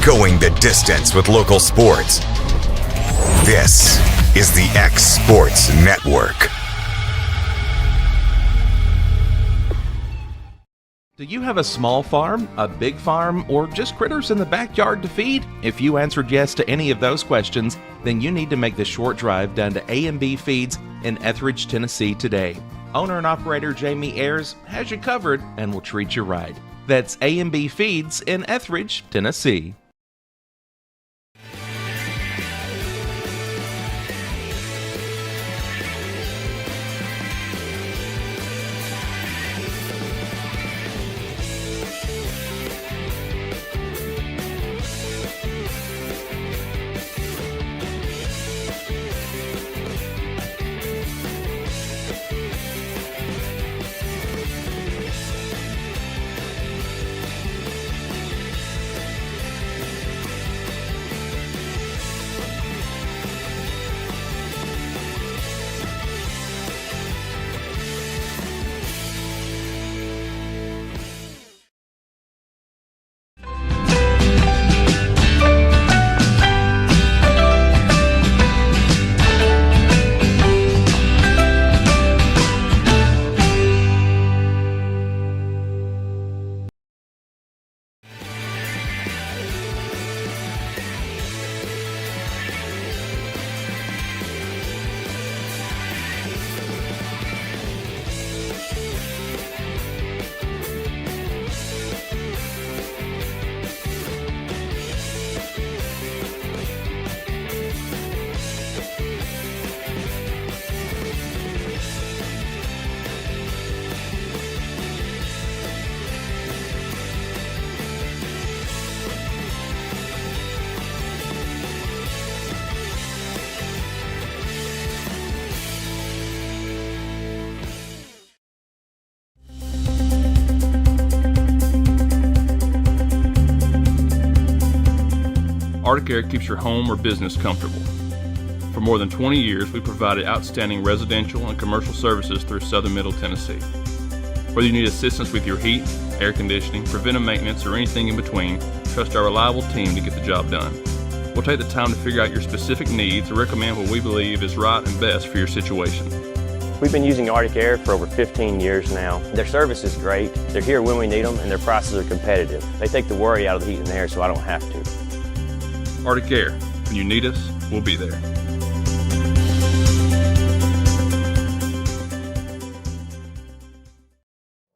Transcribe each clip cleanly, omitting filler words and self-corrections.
Going the distance with local sports. This is the X Sports Network. Do you have a small farm, a big farm, or just critters in the backyard to feed? If you answered yes to any of those questions, then you need to make the short drive down to A&B Feeds in Etheridge, Tennessee today. Owner and operator Jamie Ayers has you covered and will treat you right. That's A&B Feeds in Etheridge, Tennessee. Arctic Air keeps your home or business comfortable. For more than 20 years, we provided outstanding residential and commercial services through southern Middle Tennessee. Whether you need assistance with your heat, air conditioning, preventive maintenance, or anything in between, trust our reliable team to get the job done. We'll take the time to figure out your specific needs and recommend what we believe is right and best for your situation. We've been using Arctic Air for over 15 years now. Their service is great, they're here when we need them, and their prices are competitive. They take the worry out of the heat and air so I don't have to. Arctic Air. When you need us, we'll be there.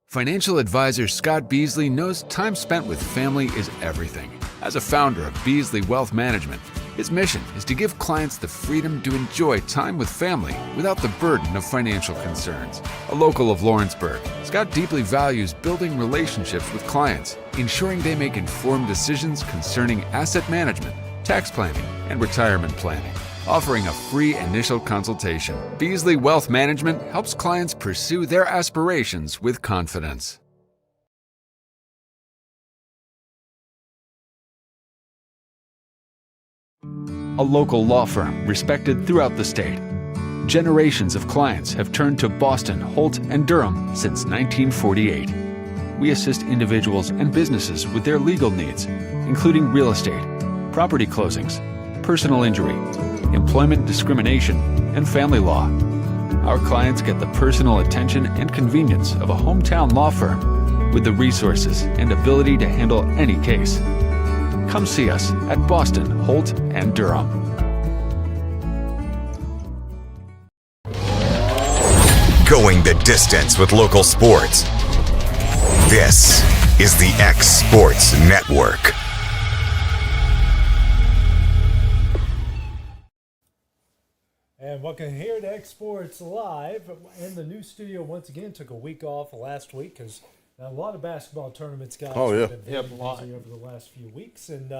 Financial advisor Scott Beasley knows time spent with family is everything. As a founder of Beasley Wealth Management, his mission is to give clients the freedom to enjoy time with family without the burden of financial concerns. A local of Lawrenceburg, Scott deeply values building relationships with clients, ensuring they make informed decisions concerning asset management, tax planning, and retirement planning. Offering a free initial consultation, Beasley Wealth Management helps clients pursue their aspirations with confidence. A local law firm respected throughout the state. Generations of clients have turned to Boston, Holt, and Durham since 1948. We assist individuals and businesses with their legal needs, including real estate, property closings, personal injury, employment discrimination, and family law. Our clients get the personal attention and convenience of a hometown law firm with the resources and ability to handle any case. Come see us at Boston, Holt, and Durham. Going the distance with local sports. This is the X Sports Network. And welcome here to X Sports Live in the new studio once again. Took a week off last week because a lot of basketball tournaments, guys. Have been busy over the last few weeks, and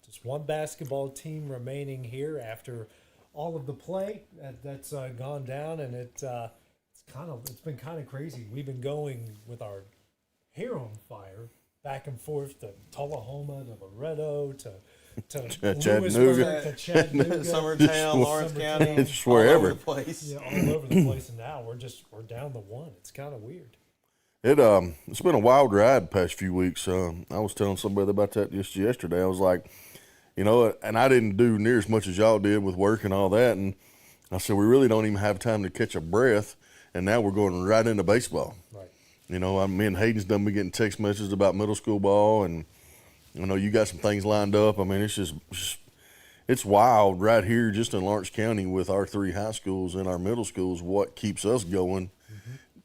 just one basketball team remaining here after all of the play that's gone down, and it's been kind of crazy. We've been going with our hair on fire back and forth to Tullahoma to Loretto to Chattanooga, to Chattanooga, Summertown, Lawrence County, just wherever. all over the place. Yeah, all over the place, and now we're down to one. It's kind of weird. It's been a wild ride the past few weeks. I was telling somebody about that just yesterday. I was like, you know, and I didn't do near as much as y'all did with work and all that. And I said, we really don't even have time to catch a breath. And now we're going right into baseball. Right. You know, me and Hayden's done been getting text messages about middle school ball, and you know, you got some things lined up. I mean, it's just it's wild right here just in Lawrence County with our 3 high schools and our middle schools, what keeps us going,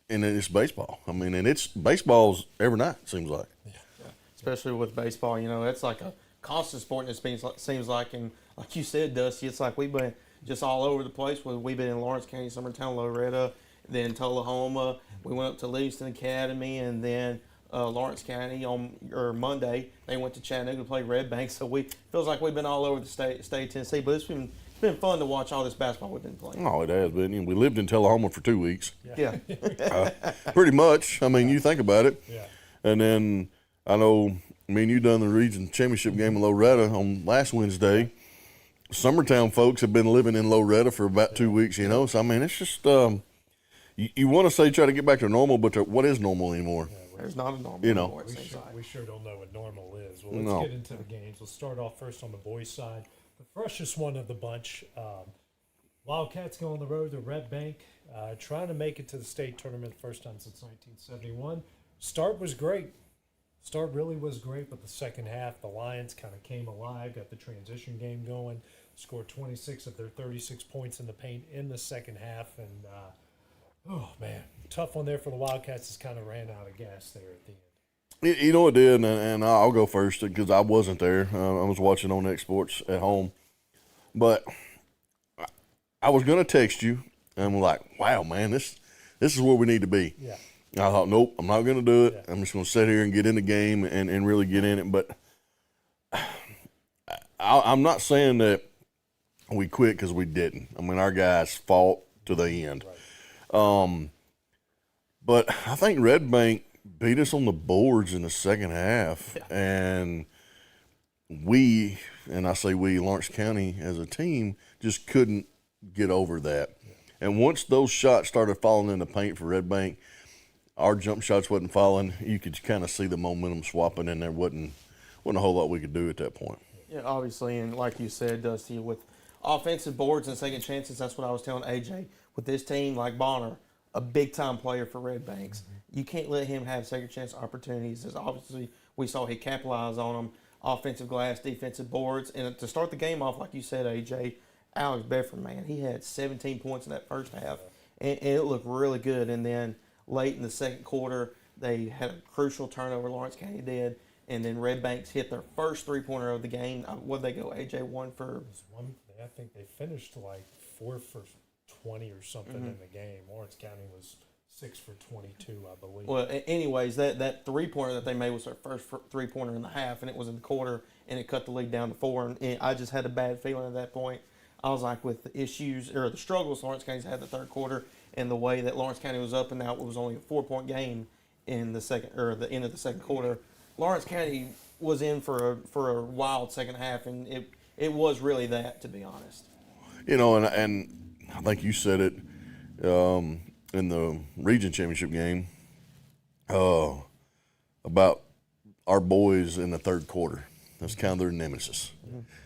and it's baseball. I mean, and it's baseball's every night, it seems like. Yeah. Especially with baseball, you know, it's like a constant sport, and it seems like, and like you said, Dusty, it's like we've been just all over the place. We've been in Lawrence County, Summertown, Loretta, then Tullahoma. We went up to Livingston Academy, and then Lawrence County on Monday. They went to Chattanooga to play Red Bank. So feels like we've been all over the state of Tennessee. But it's been fun to watch all this basketball we've been playing. Oh, it has been. You know, we lived in Tullahoma for 2 weeks. Yeah. Pretty much. I mean, you think about it. Yeah. And then I know me and you done the region championship game in Loretta on last Wednesday. Summertown folks have been living in Loretta for about 2 weeks, you know. So, I mean, it's just you want to say try to get back to normal, but what is normal anymore? Yeah, there's not a normal you know. anymore, We sure don't know what normal is. Well, let's get into the games. Let's start off first on the boys' side. The freshest one of the bunch, Wildcats go on the road to Red Bank, trying to make it to the state tournament first time since 1971. Start was great. Start really was great, but the second half, the Lions kind of came alive, got the transition game going, scored 26 of their 36 points in the paint in the second half, and oh man, tough one there for the Wildcats. Just kind of ran out of gas there at the end. You know it did, and I'll go first because I wasn't there. I was watching on X Sports at home. But I was going to text you, and I'm like, wow, man, this is where we need to be. Yeah. I thought, nope, I'm not going to do it. Yeah. I'm just going to sit here and get in the game and really get in it. But I'm not saying that we quit because we didn't. I mean, our guys fought to the end. Right. But I think Red Bank beat us on the boards in the second half, and I say we, Lawrence County as a team, just couldn't get over that. Yeah. And once those shots started falling in the paint for Red Bank, our jump shots wasn't falling. You could kind of see the momentum swapping, and there wasn't a whole lot we could do at that point. Yeah, obviously, and like you said, Dusty, with offensive boards and second chances, that's what I was telling AJ. With this team, like Bonner, a big-time player for Red Banks. Mm-hmm. You can't let him have second chance opportunities. As obviously, we saw he capitalized on them, offensive glass, defensive boards. And to start the game off, like you said, AJ, Alex Bedford, man, he had 17 points in that first half, and it looked really good. And then late in the second quarter, they had a crucial turnover, Lawrence County did, and then Red Banks hit their first three-pointer of the game. What'd they go, AJ, I think they finished like 4 for 20 or something in the game. Lawrence County was 6 for 22, I believe. Well, anyways, that three-pointer that they made was their first three-pointer in the half, and it was in the quarter, and it cut the lead down to 4. And I just had a bad feeling at that point. I was like, with the issues or the struggles Lawrence County's had the third quarter, and the way that Lawrence County was up and out, it was only a 4-point game in the second or the end of the second quarter. Lawrence County was in for a wild second half, and it was really that, to be honest. You know, and I think you said it in the region championship game about our boys in the third quarter. That's kind of their nemesis,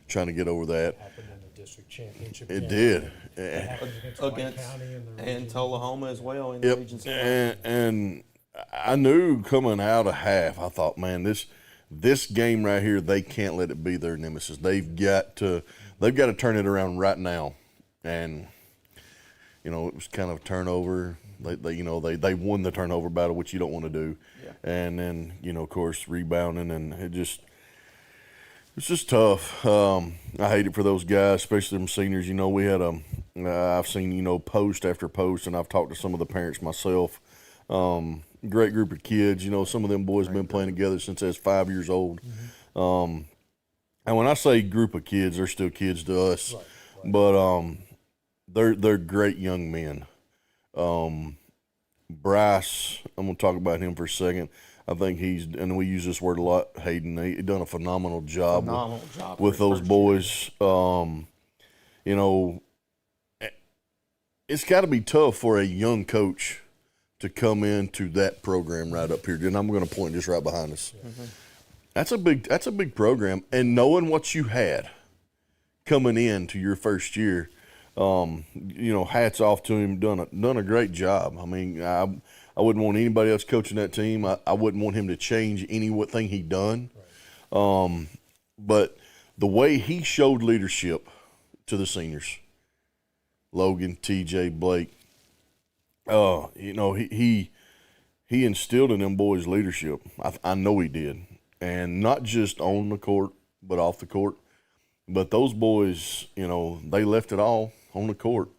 trying to get over that. Happened in the district championship It game. did. Against White County and Tullahoma as well in the region semi. And I knew coming out of half, I thought, man, this game right here, they can't let it be their nemesis. They've got to turn it around right now. And you know, it was kind of a turnover. They won the turnover battle, which you don't want to do. Yeah. And then, you know, of course, rebounding, and it's just tough. I hate it for those guys, especially them seniors. You know, we had I've seen, you know, post after post, and I've talked to some of the parents myself. Great group of kids. You know, some of them boys have been playing together since they was 5 years old. Mm-hmm. And when I say group of kids, they're still kids to us. Right. But they're great young men. Bryce, I'm going to talk about him for a second. I think and we use this word a lot, Hayden, he done a phenomenal job with those boys. You know, it's got to be tough for a young coach to come into that program right up here. And I'm going to point just right behind us. Mm-hmm. That's a big program. And knowing what you had – coming into your first year. Hats off to him. Done a great job. I mean, I wouldn't want anybody else coaching that team. I wouldn't want him to change anything he done. Right. But the way he showed leadership to the seniors, Logan, TJ, Blake, he instilled in them boys leadership. I know he did, and not just on the court, but off the court. But those boys, they left it all on the court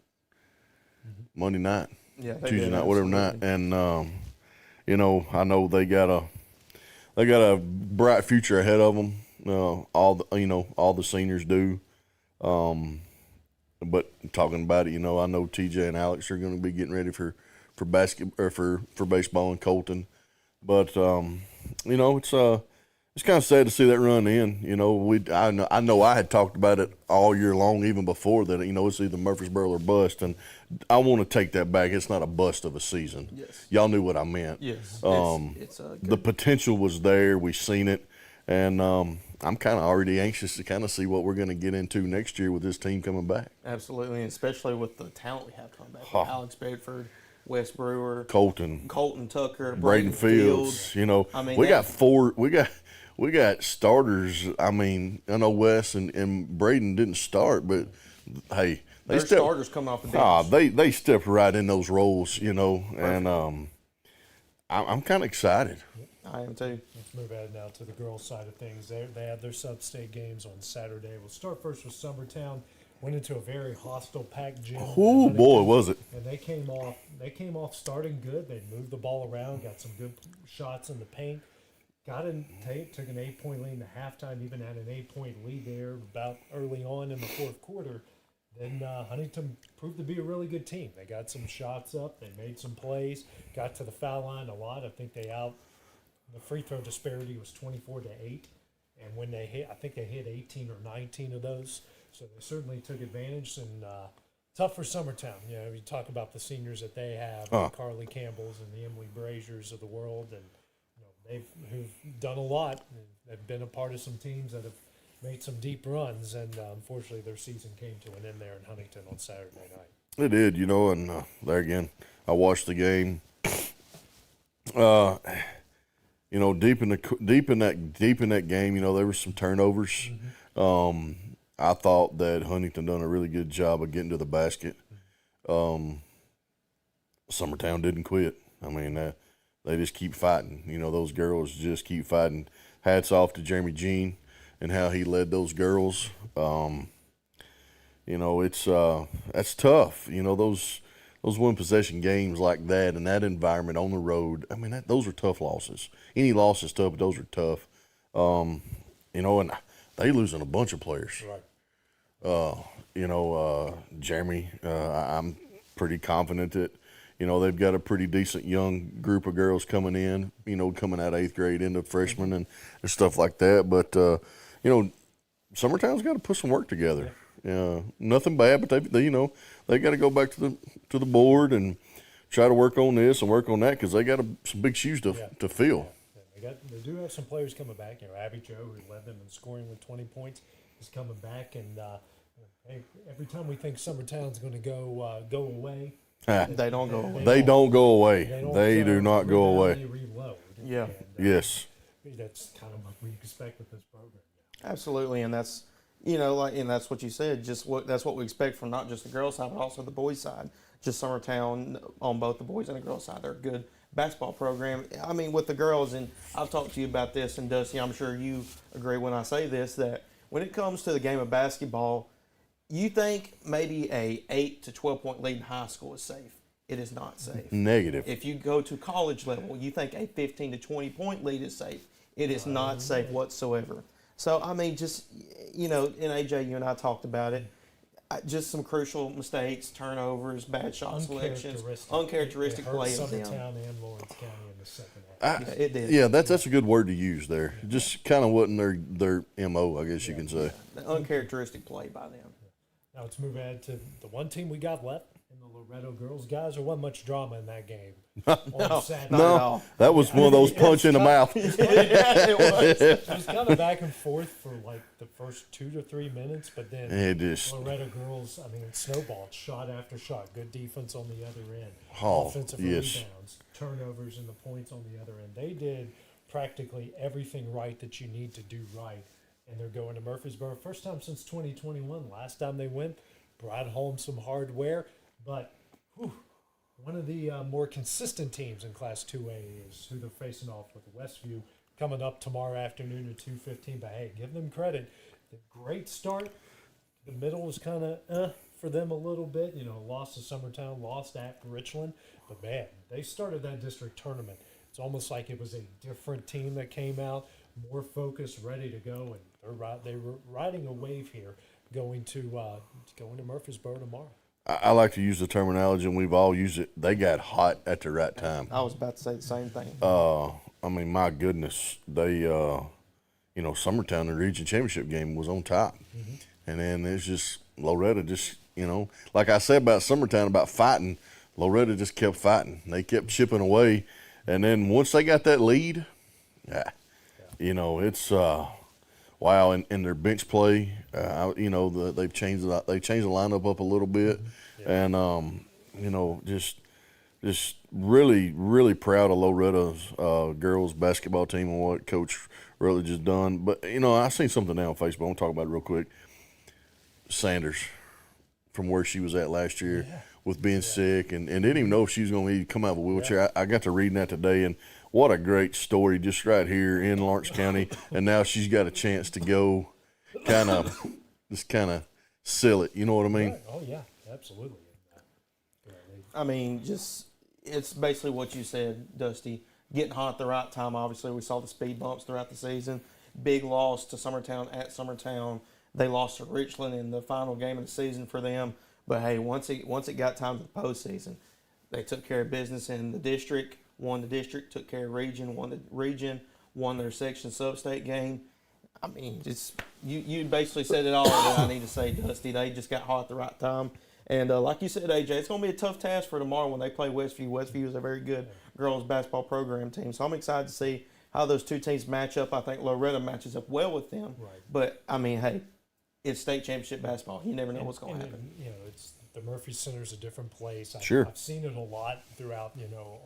Monday night, Tuesday night, whatever night, and I know they got a bright future ahead of them. All the seniors do. But talking about it, I know TJ and Alex are going to be getting ready for baseball in Colton. But it's kind of sad to see that run in. I know I had talked about it all year long, even before that. It's either Murfreesboro or bust, and I want to take that back. It's not a bust of a season. Yes. Y'all knew what I meant. Yes. The potential was there. We've seen it, and I'm kind of already anxious to kind of see what we're going to get into next year with this team coming back. Absolutely, and especially with the talent we have coming back. Alex Bedford, Wes Brewer, Colton Tucker, Braden Fields. We got starters. I mean, I know Wes and Braden didn't start, but hey, they're starters coming off the bench. They stepped right in those roles, and I'm kind of excited. I am too. Let's move ahead now to the girls' side of things. They had their sub-state games on Saturday. We'll start first with Summertown. Went into a very hostile packed gym. Oh boy, was it! And they came off starting good. They moved the ball around, got some good shots in the paint. Took an 8-point lead in the halftime, even had an 8-point lead there about early on in the fourth quarter. Then Huntington proved to be a really good team. They got some shots up. They made some plays, got to the foul line a lot. I think the free throw disparity was 24-8. And when they hit, I think they hit 18 or 19 of those. So they certainly took advantage, and tough for Summertown. You talk about the seniors that they have, the Carly Campbells and the Emily Braziers of the world, and who've done a lot. They've been a part of some teams that have made some deep runs, and unfortunately their season came to an end there in Huntington on Saturday night. It did, and there again, I watched the game. Deep in that game, there were some turnovers. Mm-hmm. I thought that Huntington done a really good job of getting to the basket. Summertown didn't quit. I mean, they just keep fighting. Those girls just keep fighting. Hats off to Jeremy Jean and how he led those girls. That's tough. Those one possession games like that in that environment on the road. I mean, those are tough losses. Any loss is tough, but those are tough. And they losing a bunch of players. Right. Jeremy, I'm pretty confident that, they've got a pretty decent young group of girls coming in, coming out of 8th grade into freshmen and stuff like that. But, Summertown's got to put some work together. Nothing bad, but they got to go back to the board and try to work on this and work on that, because they got some big shoes to fill. Yeah. They do have some players coming back. Abby Joe, who led them in scoring with 20 points, is coming back. And every time we think Summertown's going to go away, they don't go away. They don't go away. They do not go away. They reload. Yeah. And, yes. That's kind of what we expect with this program. Absolutely, and that's and that's what you said. That's what we expect from not just the girls' side, but also the boys' side. Just Summertown on both the boys and the girls' side. They're a good basketball program. I mean, with the girls, and I've talked to you about this, and Dusty, I'm sure you agree when I say this, that when it comes to the game of basketball, you think maybe a 8 to 12-point lead in high school is safe. It is not safe. Negative. If you go to college level, you think a 15 to 20-point lead is safe. It is not safe whatsoever. So, I mean, just, and AJ, you and I talked about it, just some crucial mistakes, turnovers, bad shot selections, uncharacteristic play of them. Summertown and Lawrence County in the second half. It did. Yeah, that's a good word to use there. Just kind of wasn't their MO, I guess you can say. The uncharacteristic play by them. Now let's move ahead to the one team we got left in the Loretto girls, guys, there wasn't much drama in that game. No, that was one of those punch in the mouth. It was. It was kind of back and forth for like the first 2 to 3 minutes, but then Loretto girls, I mean, it snowballed shot after shot. Good defense on the other end, offensive rebounds, turnovers, and the points on the other end. They did practically everything right that you need to do right, and they're going to Murfreesboro. First time since 2021. Last time they went, brought home some hardware, but one of the more consistent teams in Class 2A is who they're facing off with. Westview coming up tomorrow afternoon at 2:15. But hey, give them credit. The great start. The middle was kind of for them a little bit. You know, lost to Summertown, lost at Richland. But man, they started that district tournament. It's almost like it was a different team that came out, more focused, ready to go, and they were riding a wave here, going to Murfreesboro tomorrow. I like to use the terminology, and we've all used it. They got hot at the right time. I was about to say the same thing. I mean, my goodness, they, Summertown, the region championship game was on top. Mm-hmm. And then it's just, Loretto just, like I said about Summertown, about fighting, Loretto just kept fighting. They kept chipping away. And then once they got that lead, it's, wow, in their bench play, they've changed the lineup up a little bit, and just really, really proud of Loretta's girls basketball team and what Coach Rutledge has done. But I seen something now on Facebook. I'm gonna talk about it real quick. Sanders, from where she was at last year with being sick, and didn't even know if she was gonna come out of a wheelchair. Yeah. I got to reading that today, and what a great story just right here in Lawrence County. And now she's got a chance to go kind of seal it. You know what I mean? Right. Oh, yeah, absolutely. I mean, it's basically what you said, Dusty. Getting hot at the right time, obviously. We saw the speed bumps throughout the season. Big loss to Summertown at Summertown. They lost to Richland in the final game of the season for them. But, hey, once it got time to the postseason, they took care of business in the district. Won the district, took care of region, won their section sub-state game. I mean, you basically said it all that I need to say, Dusty. They just got hot at the right time. And like you said, AJ, it's going to be a tough task for tomorrow when they play Westview. Westview is a very good girls basketball program team. So I'm excited to see how those two teams match up. I think Loretto matches up well with them. Right. But, I mean, hey, it's state championship basketball. You never know what's going to happen. It's the Murphy Center is a different place. Sure. I've seen it a lot throughout,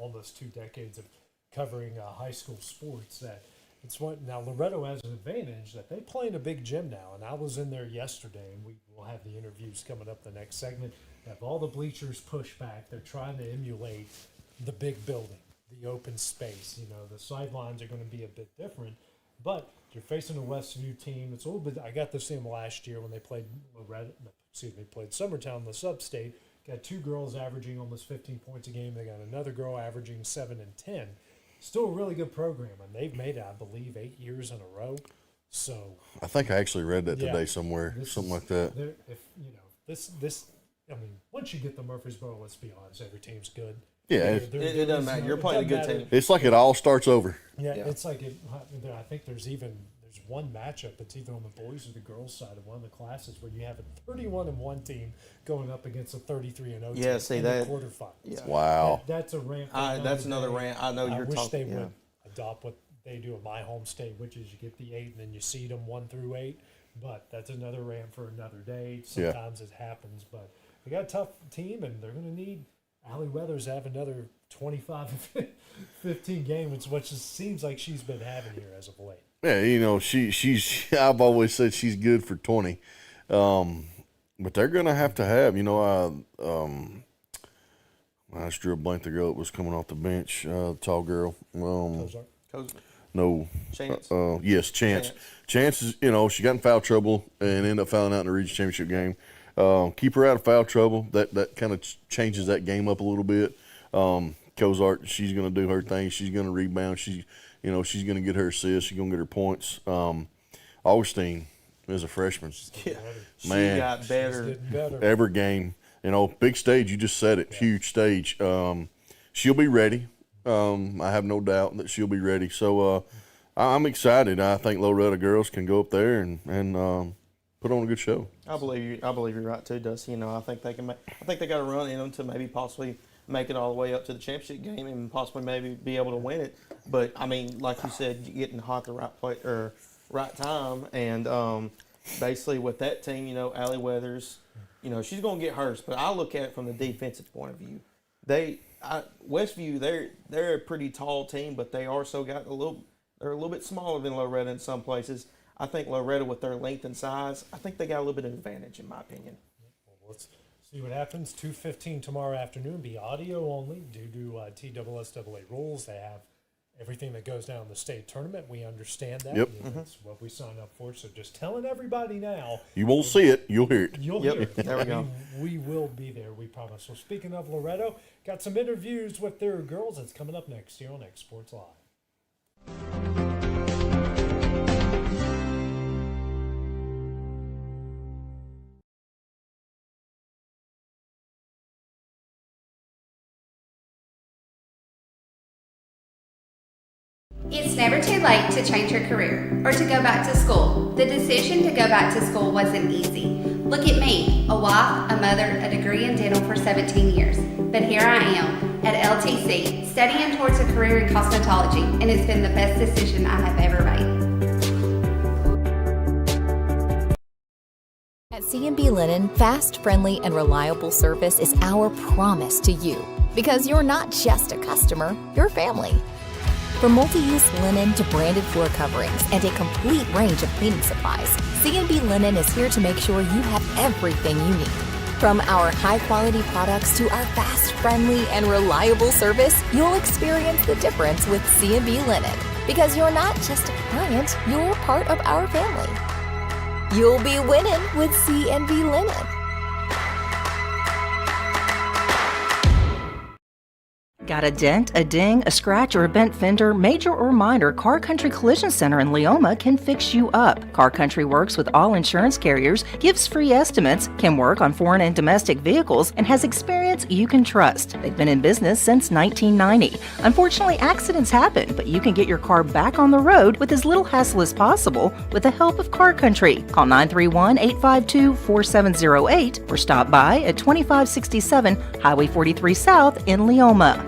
almost 2 decades of covering high school sports. That it's what now Loretto has an advantage that they play in a big gym now. And I was in there yesterday, and we will have the interviews coming up the next segment. They have all the bleachers pushed back. They're trying to emulate the big building, the open space. The sidelines are going to be a bit different, but you're facing a Westview team. It's a little bit. I got to see them last year when they played played Summertown in the sub-state. Got 2 girls averaging almost 15 points a game. They got another girl averaging 7 and 10. Still a really good program, and they've made it, I believe, 8 years in a row. So I think I actually read that today somewhere, something like that. Once you get to Murfreesboro, let's be honest, every team's good. Yeah, it doesn't matter. You're playing a good team. It's like it all starts over. Yeah, it's like I think there's one matchup that's either on the boys or the girls side of one of the classes where you have a 31-1 team going up against a 33-0 team in the quarterfinals. Yeah. Wow, that's a rant. That's another rant. I know you're talking. I wish they would adopt what they do at my home state, which is you get the 8 and then you seed them 1 through 8. But that's another rant for another day. Sometimes it happens, but they got a tough team, and they're going to need Allie Weathers to have another 25-15 games, which seems like she's been having here as of late. Yeah, she's. I've always said she's good for 20, but they're gonna have. I just drew a blank. The girl that was coming off the bench, tall girl. No. Chance. Yes, Chance. Chance is. She got in foul trouble and ended up fouling out in the region championship game. Keep her out of foul trouble. That kind of changes that game up a little bit. Cozart, she's gonna do her thing. She's gonna rebound. She's going to get her assists. She's going to get her points. Augustine is a freshman. Man, she got better every game. Big stage. You just said it. Huge stage. She'll be ready. I have no doubt that she'll be ready. So I'm excited. I think Loretto girls can go up there and put on a good show. I believe you're right too, Dusty. I think they can. I think they got a run in them to maybe possibly make it all the way up to the championship game and possibly maybe be able to win it. But I mean, like you said, getting hot at the right place or right time, and basically with that team, Allie Weathers, she's going to get hers. But I look at it from the defensive point of view. Westview, they're a pretty tall team, but they also got they're a little bit smaller than Loretta in some places. I think Loretta, with their length and size, I think they got a little bit of advantage in my opinion. Well, let's see what happens. 2:15 tomorrow afternoon, be audio only due to TSSAA rules. They have everything that goes down in the state tournament. We understand that. Yep. That's what we signed up for. So just telling everybody now. You won't see it, you'll hear it. You'll hear it. There we go. We will be there, we promise. So speaking of Loretto, got some interviews with their girls. It's coming up next here on X Sports Live. It's never too late to change your career or to go back to school. The decision to go back to school wasn't easy. Look at me, a wife, a mother, a degree in dental for 17 years. But here I am at LTC, studying towards a career in cosmetology, and it's been the best decision I have ever made. At C&B Linen, fast, friendly, and reliable service is our promise to you. Because you're not just a customer, you're family. From multi-use linen to branded floor coverings and a complete range of cleaning supplies, C&B Linen is here to make sure you have everything you need. From our high-quality products to our fast, friendly, and reliable service, you'll experience the difference with C&B Linen. Because you're not just a client, you're part of our family. You'll be winning with C&B Linen. Got a dent, a ding, a scratch, or a bent fender? Major or minor, Car Country Collision Center in Leoma can fix you up. Car Country works with all insurance carriers, gives free estimates, can work on foreign and domestic vehicles, and has experience you can trust. They've been in business since 1990. Unfortunately, accidents happen, but you can get your car back on the road with as little hassle as possible with the help of Car Country. Call 931-852-4708 or stop by at 2567 Highway 43 South in Leoma.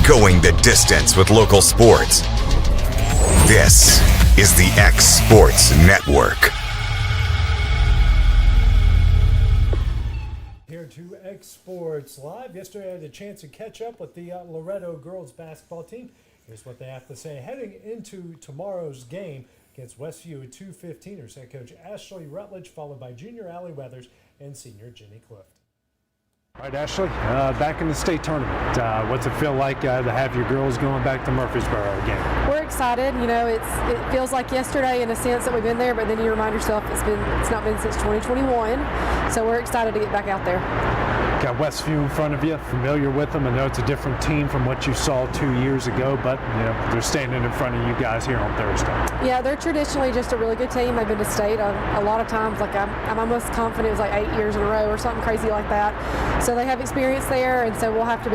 Going the distance with local sports. This is the X Sports Network. Here to X Sports Live. Yesterday I had a chance to catch up with the Loretto girls basketball team. Here's what they have to say heading into tomorrow's game against Westview at 2:15. Here's head coach Ashley Rutledge, followed by junior Allie Weathers and senior Jenny Clift. All right, Ashley, back in the state tournament. What's it feel like to have your girls going back to Murfreesboro again? We're excited. It feels like yesterday in a sense that we've been there, but then you remind yourself it's not been since 2021. So we're excited to get back out there. Got Westview in front of you, familiar with them. I know it's a different team from what you saw 2 years ago, but they're standing in front of you guys here on Thursday. Yeah, they're traditionally just a really good team. They've been to state a lot of times. Like I'm almost confident it was like 8 years in a row or something crazy like that. So they have experience there, and so we'll have to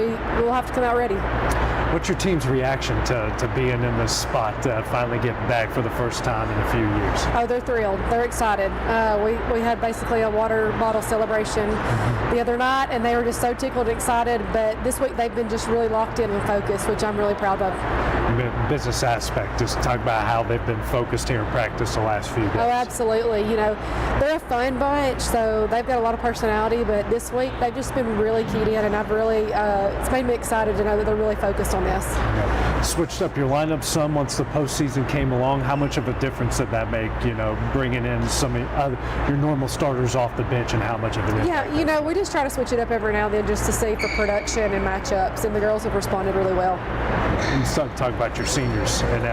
come out ready. What's your team's reaction to being in this spot, finally getting back for the first time in a few years? Oh, they're thrilled. They're excited. We had basically a water bottle celebration the other night, and they were just so tickled and excited. But this week they've been just really locked in and focused, which I'm really proud of. Business aspect, just talk about how they've been focused here in practice the last few days. Oh, absolutely. They're a fun bunch, so they've got a lot of personality, but this week they've just been really keyed in, and I've really, it's made me excited to know that they're really focused on this. Switched up your lineup some once the postseason came along. How much of a difference did that make, bringing in some of your normal starters off the bench, and how much of it is? Yeah, we just try to switch it up every now and then just to see for production and matchups, and the girls have responded really well. And talk about your seniors, and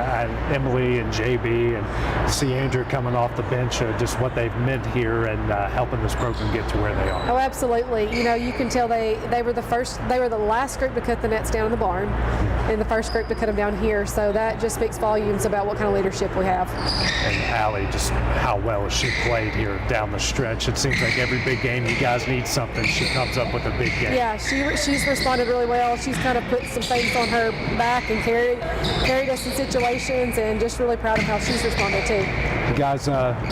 Emily and JB, and see Andrew coming off the bench, just what they've meant here and helping this program get to where they are. Oh, absolutely. You can tell they were the last group to cut the nets down in the barn, and the first group to cut them down here. So that just speaks volumes about what kind of leadership we have. And Allie, just how well has she played here down the stretch? It seems like every big game you guys need something, she comes up with a big game. Yeah, she's responded really well. She's kind of put some things on her back and carried us in situations, and just really proud of how she's responded too. You guys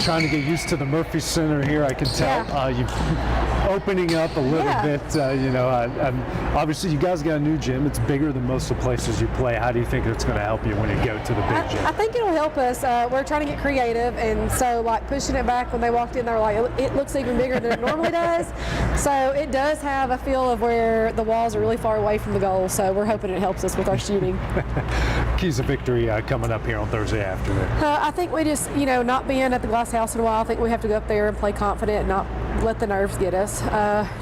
trying to get used to the Murphy Center here, I can tell. Yeah. You're opening up a little bit, obviously you guys got a new gym. It's bigger than most of the places you play. How do you think it's going to help you when you go to the big gym? I think it'll help us. We're trying to get creative, and so pushing it back when they walked in, they were like, it looks even bigger than it normally does. So it does have a feel of where the walls are really far away from the goal, so we're hoping it helps us with our shooting. Keys of victory coming up here on Thursday afternoon. I think we just, not being at the Glass House in a while, I think we have to go up there and play confident and not let the nerves get us.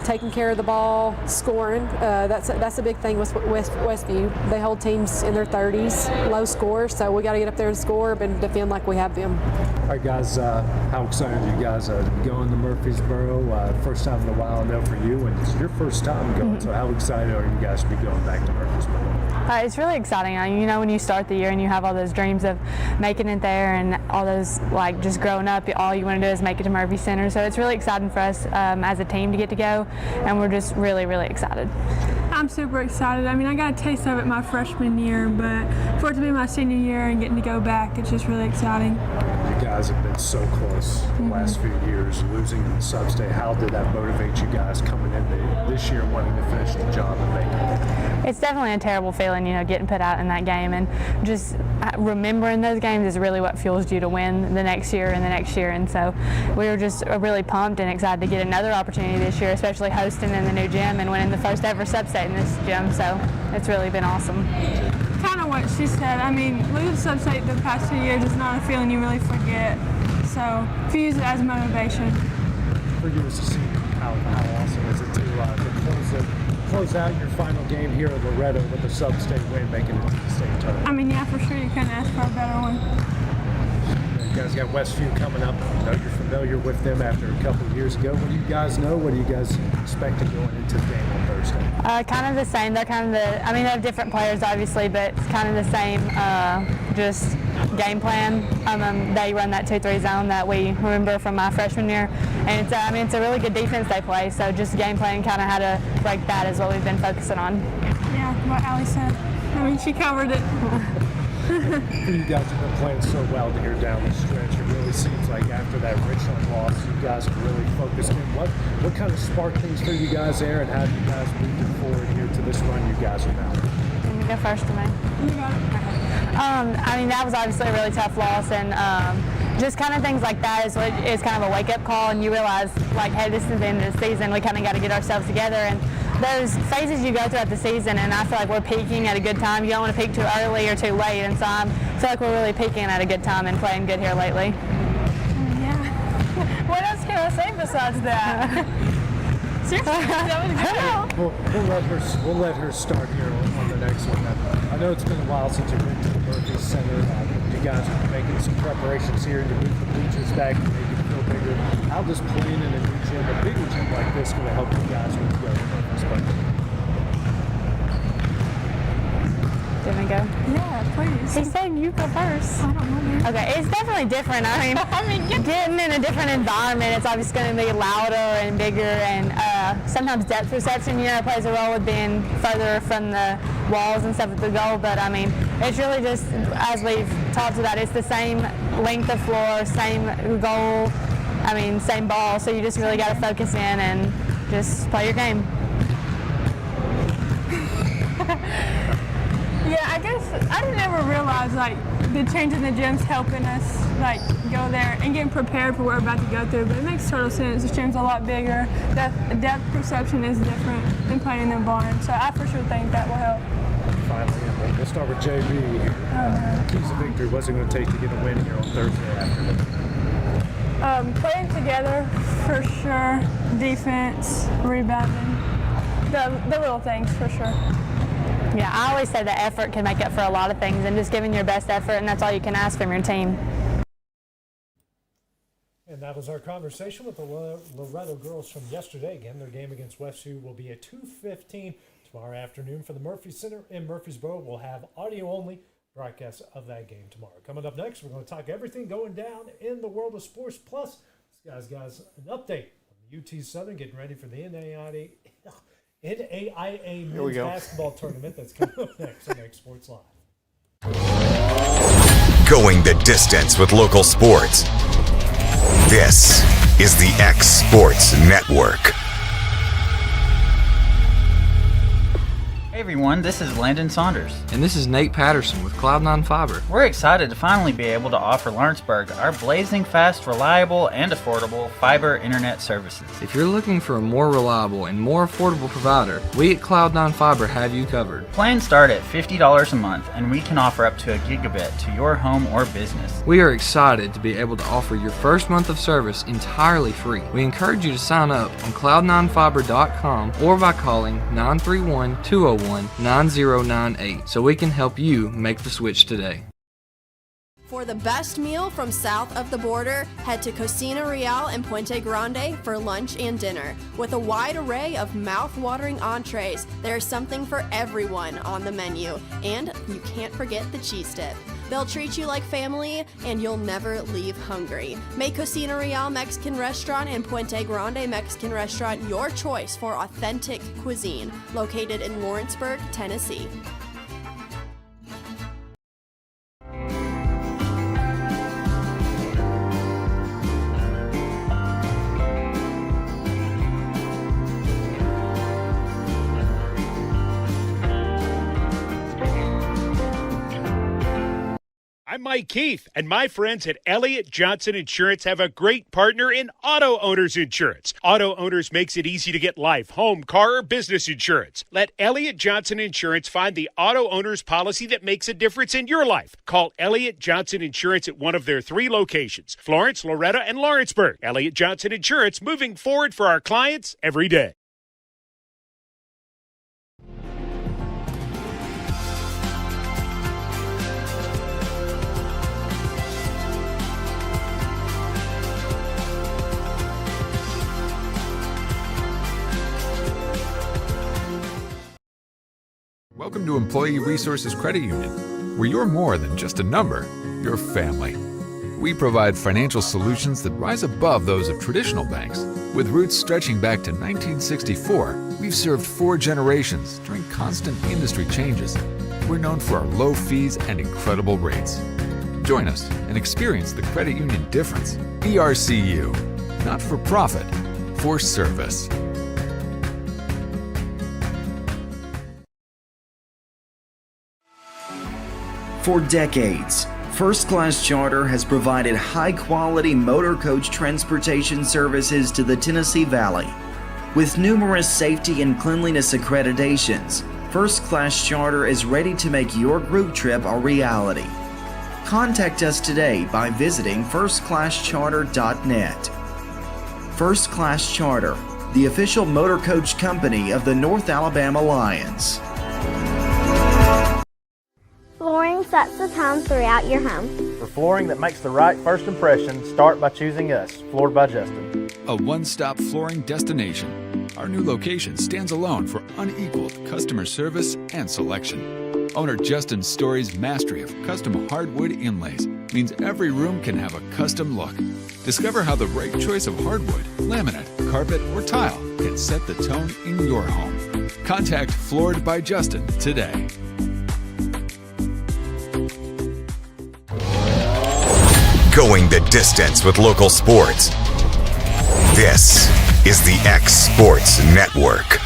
Taking care of the ball, scoring, that's a big thing with Westview. They hold teams in their 30s, low scores, so we got to get up there and score and defend like we have them. All right, guys, how excited are you guys going to Murfreesboro? First time in a while, I know, for you, and it's your first time going, so how excited are you guys to be going back to Murfreesboro? It's really exciting. When you start the year and you have all those dreams of making it there and all those, just growing up, all you want to do is make it to Murphy Center. So it's really exciting for us as a team to get to go, and we're just really, really excited. I'm super excited. I got a taste of it my freshman year, but for it to be my senior year and getting to go back, it's just really exciting. You guys have been so close the last few years, losing in the sub-state. How did that motivate you guys coming in this year, wanting to finish the job and make it? It's definitely a terrible feeling, getting put out in that game, and just remembering those games is really what fuels you to win the next year and the next year. And so we were just really pumped and excited to get another opportunity this year, especially hosting in the new gym and winning the first ever sub-state in this gym. So it's really been awesome. Kind of what she said. Losing sub-state the past 2 years is not a feeling you really forget. So if you use it as motivation. For you as a senior, how awesome is it to close out your final game here at Loretto with a sub-state win, making it to the state tournament? Yeah, for sure. You couldn't ask for a better one. You guys got Westview coming up. I know you're familiar with them after a couple of years ago. What do you guys know? What do you guys expect going into the game on Thursday? Kind of the same. They're kind of they have different players, obviously, but it's kind of the same, just game plan. They run that 2-3 zone that we remember from my freshman year. And it's a really good defense they play, so just game plan, kind of how to break that is what we've been focusing on. Yeah, what Allie said. She covered it. You guys have been playing so well here down the stretch. It really seems like after that Richland loss, you guys have really focused in. What kind of sparked things for you guys there, and how do you guys move forward here to this run you guys are now? Can you go first to me? You got it. That was obviously a really tough loss, and just kind of things like that is kind of a wake-up call, and you realize, hey, this is the end of the season. We kind of got to get ourselves together, and those phases you go throughout the season, and I feel like we're peaking at a good time. You don't want to peak too early or too late, and so I feel like we're really peaking at a good time and playing good here lately. Yeah. What else can I say besides that? Seriously, that was good. We'll let her start here on the next one. I know it's been a while since you've been to the Murphy Center. You guys are making some preparations here to move the bleachers back and make it feel bigger. How does playing in a new gym, a bigger gym like this, going to help you guys when you go to Murphy's? Did we go? Yeah, please. He said you go first. I don't know. Okay, it's definitely different. Getting in a different environment, it's obviously going to be louder and bigger, and sometimes depth perception, plays a role with being further from the walls and stuff at the goal. But it's really just, as we've talked about, it's the same length of floor, same goal, same ball. So you just really got to focus in and just play your game. Yeah, I guess I didn't ever realize like the change in the gym's helping us like go there and getting prepared for what we're about to go through. But it makes total sense. The gym's a lot bigger. Depth perception is different than playing in the barn. So I for sure think that will help. Finally, we'll start with JB. Keys of victory. What's it going to take to get a win here on Thursday afternoon? Playing together for sure. Defense, rebounding, the little things for sure. Yeah, I always say that effort can make up for a lot of things, and just giving your best effort, and that's all you can ask from your team. And that was our conversation with the Loretto girls from yesterday. Again, their game against Westview will be at 2:15 tomorrow afternoon for the Murphy Center in Murfreesboro. We'll have audio-only broadcast of that game tomorrow. Coming up next, we're going to talk everything going down in the world of sports. Plus, guys, an update on the UT Southern getting ready for the NAIA men's basketball tournament that's coming up next on X Sports Live. Going the distance with local sports. This is the X Sports Network. Hey everyone, this is Landon Saunders. And this is Nate Patterson with Cloud9 Fiber. We're excited to finally be able to offer Lawrenceburg our blazing fast, reliable, and affordable fiber internet services. If you're looking for a more reliable and more affordable provider, we at Cloud9 Fiber have you covered. Plans start at $50 a month, and we can offer up to a gigabit to your home or business. We are excited to be able to offer your first month of service entirely free. We encourage you to sign up on cloud9fiber.com or by calling 931-201-9098 so we can help you make the switch today. For the best meal from south of the border, head to Cocina Real in Puente Grande for lunch and dinner. With a wide array of mouth-watering entrees, there's something for everyone on the menu. And you can't forget the cheese dip. They'll treat you like family, and you'll never leave hungry. Make Cocina Real Mexican Restaurant and Puente Grande Mexican Restaurant your choice for authentic cuisine, located in Lawrenceburg, Tennessee. I'm Mike Keith, and my friends at Elliott Johnson Insurance have a great partner in Auto Owners Insurance. Auto Owners makes it easy to get life, home, car, or business insurance. Let Elliott Johnson Insurance find the Auto Owners policy that makes a difference in your life. Call Elliott Johnson Insurance at one of their 3 locations, Florence, Loretto, and Lawrenceburg. Elliott Johnson Insurance, moving forward for our clients every day. Welcome to Employee Resources Credit Union, where you're more than just a number, you're family. We provide financial solutions that rise above those of traditional banks. With roots stretching back to 1964, we've served 4 generations during constant industry changes. We're known for our low fees and incredible rates. Join us and experience the credit union difference. ERCU, not for profit, for service. For decades, First Class Charter has provided high-quality motor coach transportation services to the Tennessee Valley. With numerous safety and cleanliness accreditations, First Class Charter is ready to make your group trip a reality. Contact us today by visiting firstclasscharter.net. First Class Charter, the official motor coach company of the North Alabama Lions. Flooring sets the tone throughout your home. For flooring that makes the right first impression, start by choosing us, Floored by Justin. A one-stop flooring destination. Our new location stands alone for unequaled customer service and selection. Owner Justin Story's mastery of custom hardwood inlays means every room can have a custom look. Discover how the right choice of hardwood, laminate, carpet, or tile can set the tone in your home. Contact Floored by Justin today. Going the distance with local sports. This is the X Sports Network.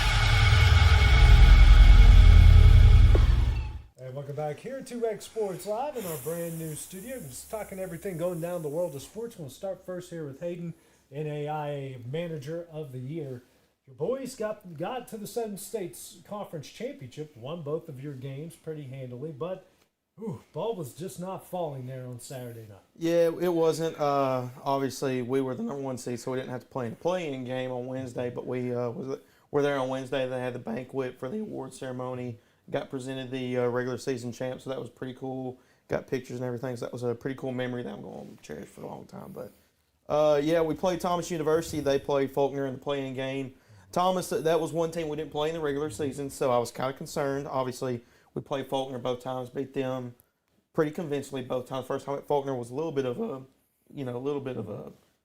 And welcome here at 2X Sports Live in our brand new studio. Just talking everything going down the world of sports. We'll start first here with Hayden, NAIA Manager of the Year. Your boys got to the Southern States Conference Championship, won both of your games pretty handily, but ball was just not falling there on Saturday night. Yeah, it wasn't. Obviously, we were the number 1 seed, so we didn't have to play in a play-in game on Wednesday, but we were there on Wednesday. They had the banquet for the award ceremony. Got presented the regular season champ, so that was pretty cool. Got pictures and everything, so that was a pretty cool memory that I'm going to cherish for a long time. But, yeah, we played Thomas University. They played Faulkner in the play-in game. Thomas, that was one team we didn't play in the regular season, so I was kind of concerned. Obviously, we played Faulkner both times, beat them pretty convincingly both times. First time at Faulkner was a little bit of a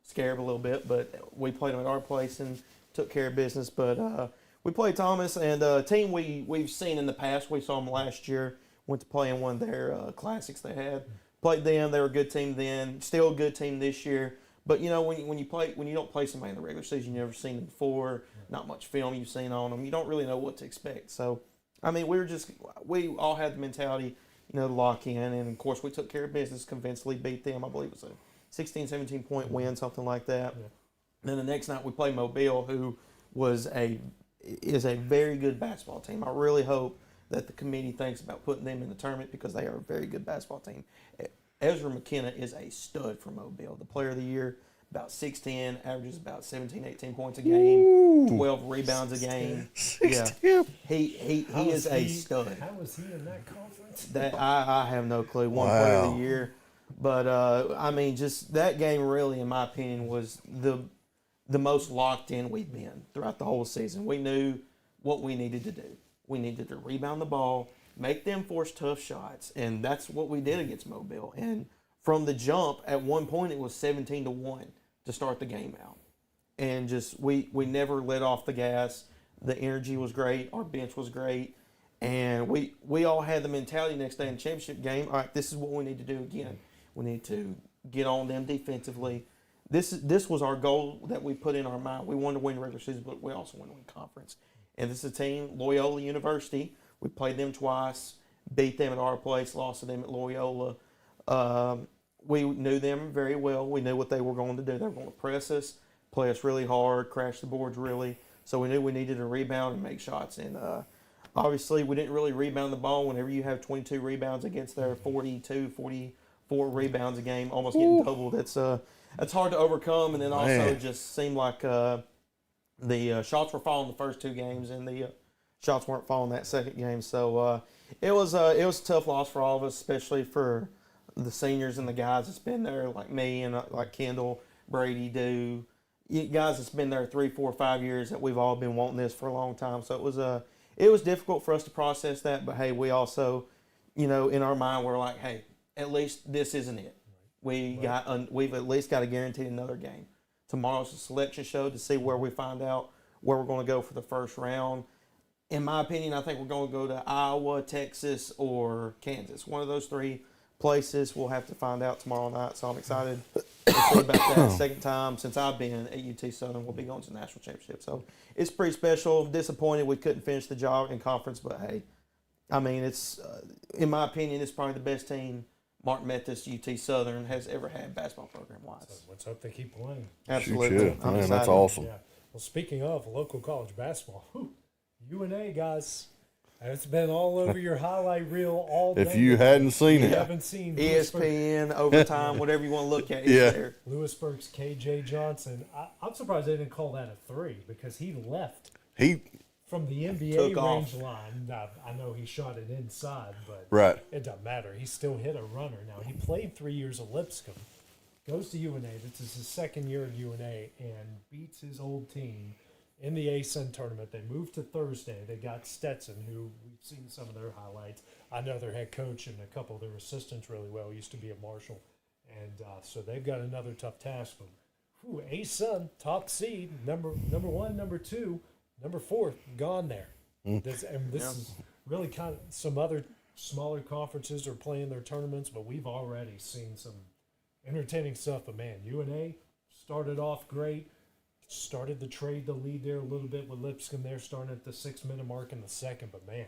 scarab a little bit, but we played them at our place and took care of business. But we played Thomas, and a team we've seen in the past. We saw them last year, went to play in one of their classics they had. Played them. They were a good team then. Still a good team this year. But, you know, when you don't play somebody in the regular season, you've never seen them before, not much film you've seen on them, you don't really know what to expect. So, I mean, we all had the mentality, you know, to lock in. And, of course, we took care of business, convincingly beat them. I believe it was a 16, 17-point win, something like that. Yeah. Then the next night we played Mobile, who is a very good basketball team. I really hope that the committee thinks about putting them in the tournament because they are a very good basketball team. Ezra McKenna is a stud for Mobile. The player of the year, about 6'10", averages about 17, 18 points a game, 12 rebounds a game. 16. Yeah. He is a stud. How was he in that conference? That I have no clue. One player of the year. But, I mean, just that game really, in my opinion, was the most locked in we've been throughout the whole season. We knew what we needed to do. We needed to rebound the ball, make them force tough shots, and that's what we did against Mobile. And from the jump, at one point it was 17-1 to start the game out. And just we never let off the gas. The energy was great. Our bench was great. And we all had the mentality next day in the championship game, all right, this is what we need to do again. We need to get on them defensively. This was our goal that we put in our mind. We wanted to win the regular season, but we also wanted to win conference. And this is a team, Loyola University. We played them twice, beat them at our place, lost to them at Loyola. We knew them very well. We knew what they were going to do. They were going to press us, play us really hard, crash the boards really. So we knew we needed to rebound and make shots. And obviously we didn't really rebound the ball. Whenever you have 22 rebounds against their 42, 44 rebounds a game, almost getting double, that's hard to overcome. And then also it just seemed like the shots were falling the first two games, and the shots weren't falling that second game. So it was a tough loss for all of us, especially for the seniors and the guys that's been there, like me and like Kendall, Brady, guys that's been there 3, 4, 5 years, that we've all been wanting this for a long time. So it was difficult for us to process that. But hey, we also, you know, in our mind, we're like, hey, at least this isn't it. We've at least got to guarantee another game. Tomorrow's a selection show to see where we find out where we're going to go for the first round. In my opinion, I think we're going to go to Iowa, Texas, or Kansas. One of those three places. We'll have to find out tomorrow night. So I'm excited to see about that. Second time since I've been at UT Southern, we'll be going to the national championship. So it's pretty special. Disappointed we couldn't finish the job in conference, but hey, I mean, it's in my opinion, it's probably the best team Martin Methodist UT Southern has ever had basketball program-wise. So let's hope they keep playing. Absolutely. Man, that's awesome. Yeah. Well, speaking of local college basketball, UNA, guys, it's been all over your highlight reel all day. If you hadn't seen it. Haven't seen ESPN, Overtime, whatever you want to look at. Yeah. There. Lewisburg's KJ Johnson. I'm surprised they didn't call that a three because he left from the NBA range line. Now, I know he shot it inside, but it doesn't matter. He still hit a runner. Now, he played 3 years at Lipscomb, goes to UNA. This is his second year at UNA, and beats his old team in the ASUN tournament. They moved to Thursday. They got Stetson, who we've seen some of their highlights. I know their head coach and a couple of their assistants really well. He used to be at Marshall. And so they've got another tough task. But ASUN, top seed, number one, number two, number 4, gone there. This is really kind of some other smaller conferences are playing their tournaments, but we've already seen some entertaining stuff. But, man, UNA started off great. Started to trade the lead there a little bit with Lipscomb there, starting at the 6-minute mark in the second. But, man,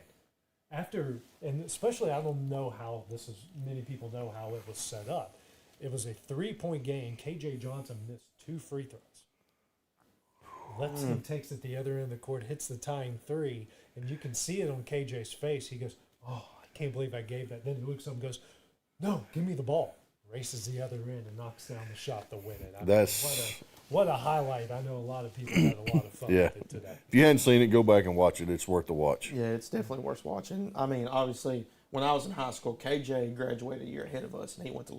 after, and especially I don't know how this is. Many people know how it was set up. It was a 3-point game. KJ Johnson missed 2 free throws. Lets him, takes it the other end of the court, hits the tying 3, and you can see it on KJ's face. He goes, "Oh, I can't believe I gave that." Then he looks up and goes, "No, give me the ball." Races the other end and knocks down the shot to win it. I mean, what a highlight. I know a lot of people had a lot of fun with it today. If you hadn't seen it, go back and watch it. It's worth the watch. Yeah, it's definitely worth watching. I mean, obviously, when I was in high school, KJ graduated a year ahead of us, and he went to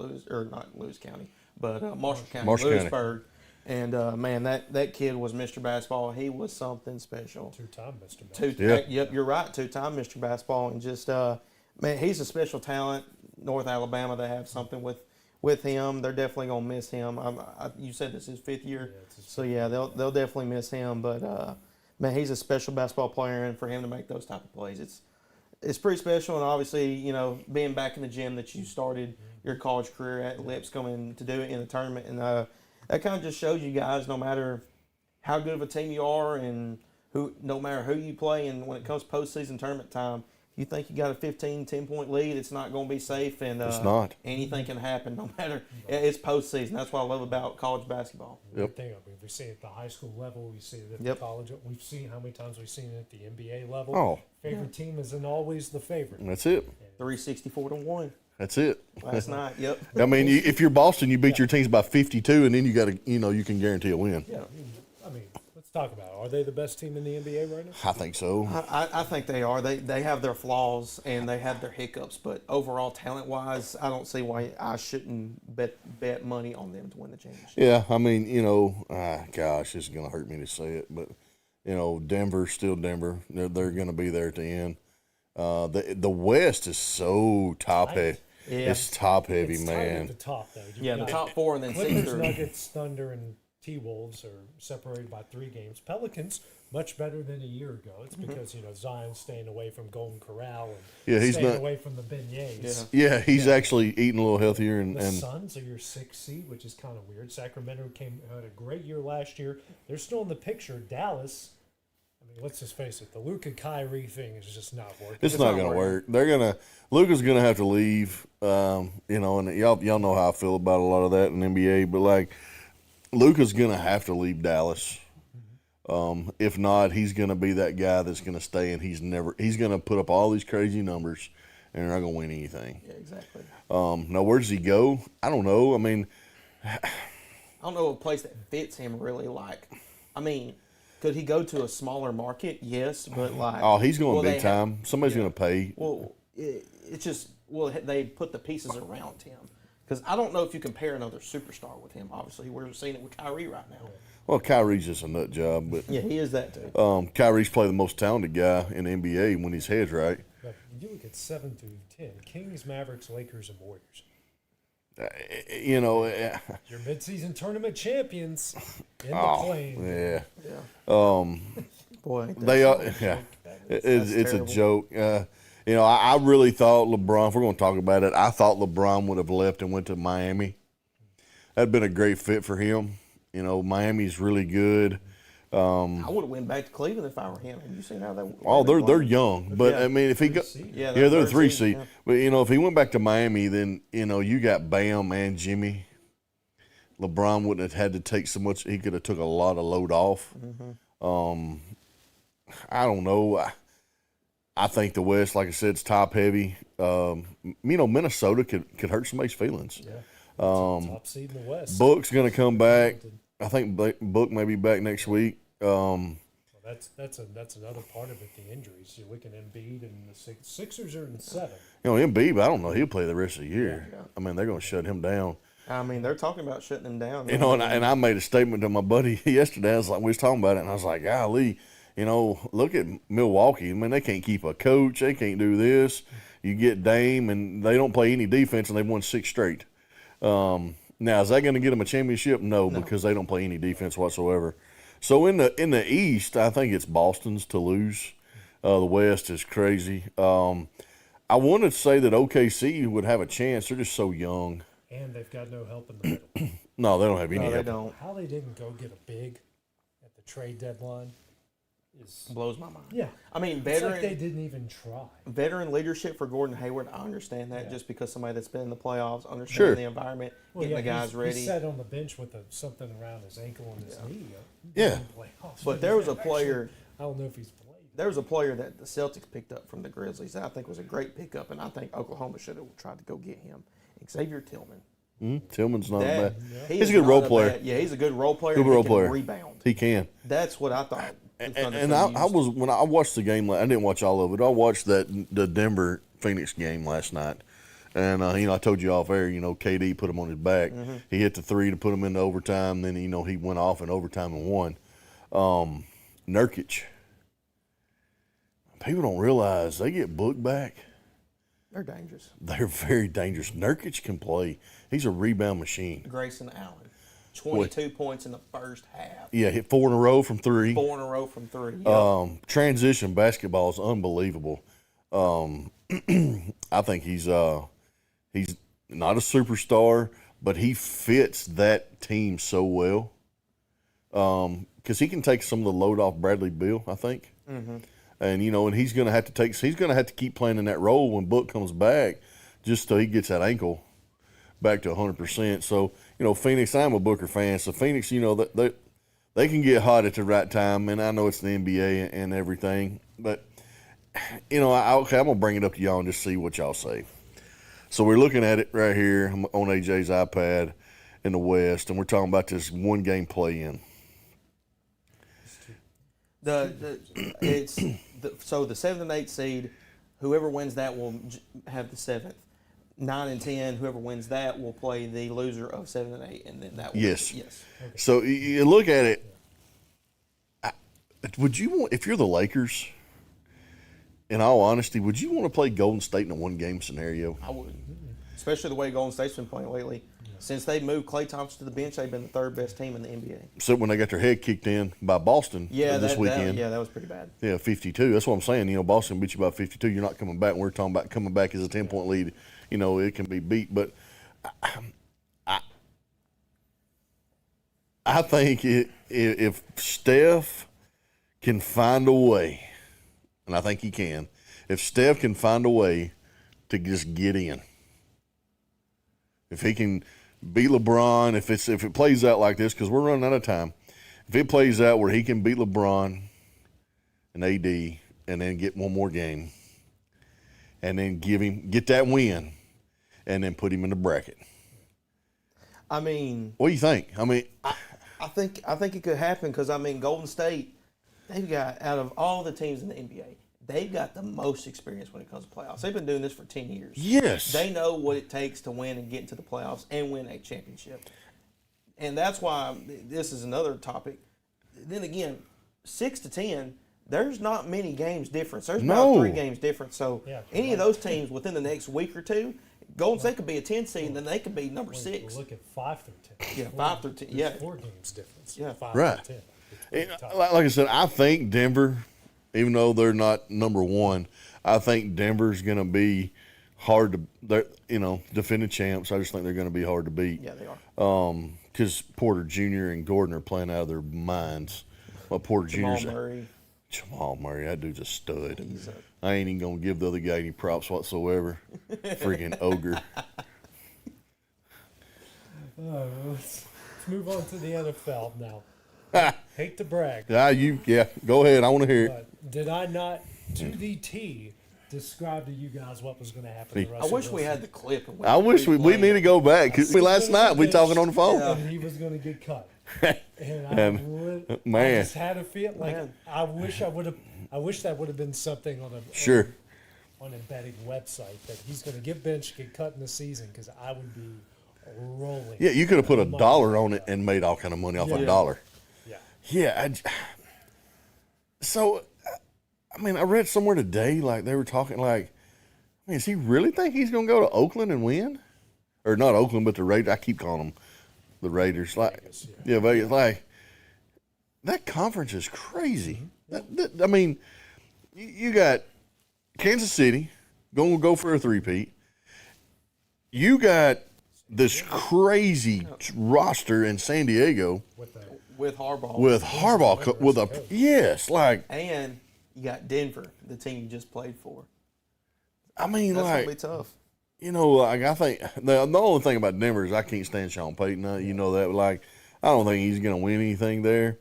not Lewis County, but Marshall County, Lewisburg. And, man, that kid was Mr. Basketball. He was something special. 2-time Mr. Basketball. Yep, you're right, 2-time Mr. Basketball. And just, man, he's a special talent. North Alabama, they have something with him. They're definitely going to miss him. You said this is his 5th year. So, yeah, they'll definitely miss him. But, man, he's a special basketball player, and for him to make those type of plays, it's pretty special. And obviously, you know, being back in the gym that you started your college career at, Lipscomb, to do it in the tournament. And that kind of just shows you guys, no matter how good of a team you are and no matter who you play, and when it comes postseason tournament time, you think you got a 15, 10-point lead, it's not going to be safe, and it's not. Anything can happen, no matter. It's postseason. That's what I love about college basketball. Yep. We see it at the high school level. We see it at the college. We've seen how many times we've seen it at the NBA level. Oh. Favorite team isn't always the favorite. That's it. 364-1. That's it. Last night. Yep. I mean, if you're Boston, you beat your teams by 52, and then you got to, you can guarantee a win. Yeah. I mean, let's talk about it. Are they the best team in the NBA right now? I think so. I think they are. They have their flaws and they have their hiccups, but overall, talent-wise, I don't see why I shouldn't bet money on them to win the championship. Yeah, I mean, gosh, this is going to hurt me to say it, but, Denver's still Denver. They're going to be there at the end. The West is so top-heavy. Yeah. It's top-heavy, man. At the top, though. The top 4 and then Clippers, Nuggets, Thunder, and T-Wolves are separated by 3 games. Pelicans, much better than a year ago. It's because, Zion's staying away from Golden Corral and he's staying away from the beignets. Yeah, he's actually eating a little healthier. The Suns are your 6th seed, which is kind of weird. Sacramento had a great year last year. They're still in the picture. Dallas, I mean, let's just face it, the Luka Kyrie thing is just not working. It's not going to work. Luka's going to have to leave, and y'all know how I feel about a lot of that in the NBA, but Luka's going to have to leave Dallas. If not, he's going to be that guy that's going to stay, and he's going to put up all these crazy numbers, and they're not going to win anything. Yeah, exactly. Now, where does he go? I don't know. I mean, I don't know a place that fits him really. Could he go to a smaller market? Yes, but he's going big time. Somebody's going to pay. Well, it's just they put the pieces around him. Because I don't know if you compare another superstar with him. Obviously, we're seeing it with Kyrie right now. Well, Kyrie's just a nut job, but yeah, he is that too. Kyrie's probably the most talented guy in the NBA when his head's right. But you look at 7 through 10: Kings, Mavericks, Lakers, and Warriors. Your midseason tournament champions in the plane. Yeah. Boy, they are. Yeah, it's a joke. I really thought LeBron, if we're going to talk about it, I thought LeBron would have left and went to Miami. That'd been a great fit for him. Miami's really good. I would have went back to Cleveland if I were him. Have you seen how they? They're young, but I mean, if he go, they're the 3 seed. Yeah. But if he went back to Miami, then you got Bam and Jimmy. LeBron wouldn't have had to take so much. He could have took a lot of load off. Mm-hmm. I don't know. I think the West, like I said, is top heavy. Minnesota could hurt somebody's feelings. Yeah. Top seed in the West. Book's going to come back. I think Book may be back next week. That's another part of it. The injuries. You're looking at Embiid, and the Sixers are in 7. Embiid, I don't know. He'll play the rest of the year. Yeah. I mean, they're going to shut him down. I mean, they're talking about shutting him down. And I made a statement to my buddy yesterday. We was talking about it, and I was like, golly, look at Milwaukee. I mean, they can't keep a coach. They can't do this. You get Dame, and they don't play any defense, and they've won 6 straight. Now, is that going to get them a championship? No, because they don't play any defense whatsoever. So in the East, I think it's Boston's to lose. The West is crazy. I wanted to say that OKC would have a chance. They're just so young. And they've got no help in the middle. No, they don't have any help. They don't. How they didn't go get a big at the trade deadline. blows my mind. Yeah. I mean, It's veteran. like they didn't even try. Veteran leadership for Gordon Hayward, I understand that just because somebody that's been in the playoffs, understands Sure. the environment, Well, getting the guys ready. He sat on the bench with something around his ankle and his knee. Yeah. But there was a player. I don't know if he's played. There was a player that the Celtics picked up from the Grizzlies that I think was a great pickup, and I think Oklahoma should have tried to go get him. Xavier Tillman. Tillman's not bad. He He's is a good not role player. Yeah, he's a good role player. Good and he role can player. Rebound. He can. That's what I thought. And I was when I watched the game. I didn't watch all of it. I watched the Denver Phoenix game last night, and I told you off air. KD put him on his back. Mm-hmm. He hit the three to put him into overtime. Then he went off in overtime and won. Nurkic. People don't realize they get booked back. They're dangerous. They're very dangerous. Nurkic can play. He's a rebound machine. Grayson Allen, 22 points in the first half. Yeah, hit 4 in a row from 3. 4 in a row from 3. Yep. Transition basketball is unbelievable. I think he's not a superstar, but he fits that team so well. Because he can take some of the load off Bradley Beal, I think. Mm-hmm. And and he's going to have to keep playing in that role when Book comes back, just so he gets that ankle back to 100%. So Phoenix, I'm a Booker fan, so Phoenix, they can get hot at the right time, and I know it's the NBA and everything, but I'm gonna bring it up to y'all and just see what y'all say. So we're looking at it right here on AJ's iPad in the West, and we're talking about this one game play-in. So the 7th and 8th seed, whoever wins that will have the 7th. 9 and 10, whoever wins that will play the loser of 7 and 8, and then that will Yes. Yes. Okay. So you look at it. Would you want, if you're the Lakers, in all honesty, would you want to play Golden State in a one-game scenario? I would, especially the way Golden State's been playing lately. Since they moved Klay Thompson to the bench, they've been the 3rd best team in the NBA. So when they got their head kicked in by Boston this weekend. That was pretty bad. Yeah, 52. That's what I'm saying. Boston beat you by 52. You're not coming back. We're talking about coming back as a 10-point lead. It can be beat. But I think if Steph can find a way, and I think he can, if Steph can find a way to just get in, if he can beat LeBron, if it plays out like this, because we're running out of time, if it plays out where he can beat LeBron and AD and then get one more game and then get that win and then put him in the bracket. I mean, what do you think? I mean, I think it could happen because Golden State, they've got, out of all the teams in the NBA, they've got the most experience when it comes to playoffs. They've been doing this for 10 years. Yes. They know what it takes to win and get into the playoffs and win a championship. And that's why this is another topic. Then again, 6 to 10, there's not many games difference. There's about 3 games difference. So any of those teams within the next week or two, Golden State could be a 10 seed, and then they could be number 6. Look at 5 through 10. Yeah, 5 through 10. Yeah, 4 games difference. Yeah, 5 right. through 10. Like I said, I think Denver, even though they're not number 1, I think Denver's going to be hard to, defending champs. I just think they're going to be hard to beat. Yeah, they are. Because Porter Jr. and Gordon are playing out of their minds. Well, Porter Jr. Jamal Murray, that dude's a stud. I ain't even going to give the other guy any props whatsoever. Freaking ogre. Let's move on to the NFL now. Hate to brag. Go ahead. I want to hear it. But did I not, to the T, describe to you guys what was going to happen the rest I wish of we the had the clip. I wish we need to go back. Cause last night we talking on the phone. And he was going to get cut. And I just had a feel like I wish that would have been something on a betting website that he's going to get benched, get cut in the season because I would be rolling. Yeah, you could have put $1 on it and made all kind of money off $1. Yeah. I read somewhere today, like they were talking, like, does he really think he's going to go to Oakland and win? Or not Oakland, but the Raiders. I keep calling them the Raiders. Like, Vegas. Like, that conference is crazy. You got Kansas City going to go for a three-peat. You got this crazy roster in San Diego. with Harbaugh. And you got Denver, the team you just played for. I mean, that's like, gonna be tough. You know, like I think the only thing about Denver is I can't stand Sean Payton. You know that. Like, I don't think he's going to win anything there.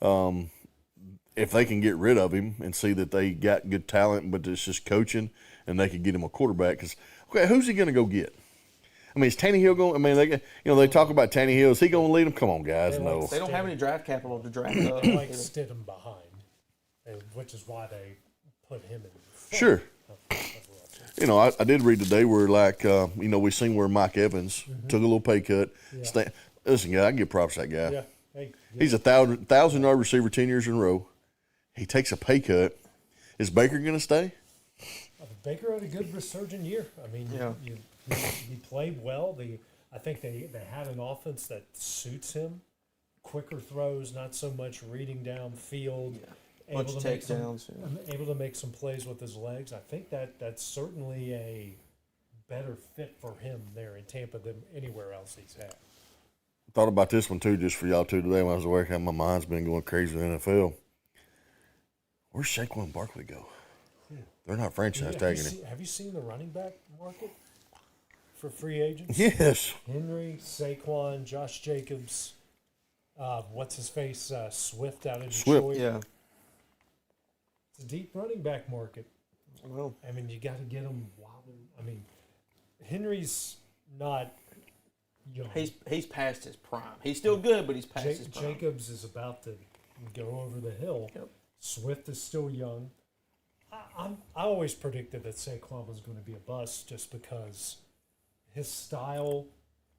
If they can get rid of him and see that they got good talent, but it's just coaching, and they could get him a quarterback. Because okay, who's he going to go get? I mean, is Tannehill going? I mean, they talk about Tannehill. Is he going to lead them? Come on, guys, no. They don't have any draft capital to draft up. Like Stidham behind, which is why they put him in. Sure. You know, I did read today where, like, we seen where Mike Evans took a little pay cut. Yeah. Listen, guy, I give props to that guy. Yeah. Hey, He's a 1,000-yard receiver 10 years in a row. He takes a pay cut. Is Baker going to stay? Baker had a good resurgent year. I mean, he played well. I think they had an offense that suits him. Quicker throws, not so much reading down field. Able to make some plays with his legs. I think that's certainly a better fit for him there in Tampa than anywhere else he's had. Thought about this one too, just for y'all too today when I was working. My mind's been going crazy with the NFL. Where's Saquon Barkley go? They're not franchise tagging him. Have you seen the running back market for free agents? Yes. Henry, Saquon, Josh Jacobs, what's his face, Swift out of Detroit. Yeah. It's a deep running back market. Well, I mean, you got to get them while they're. I mean, Henry's not young. He's past his prime. He's still good, but he's past his prime. Jacobs is about to go over the hill. Yep. Swift is still young. I always predicted that Saquon was going to be a bust just because his style.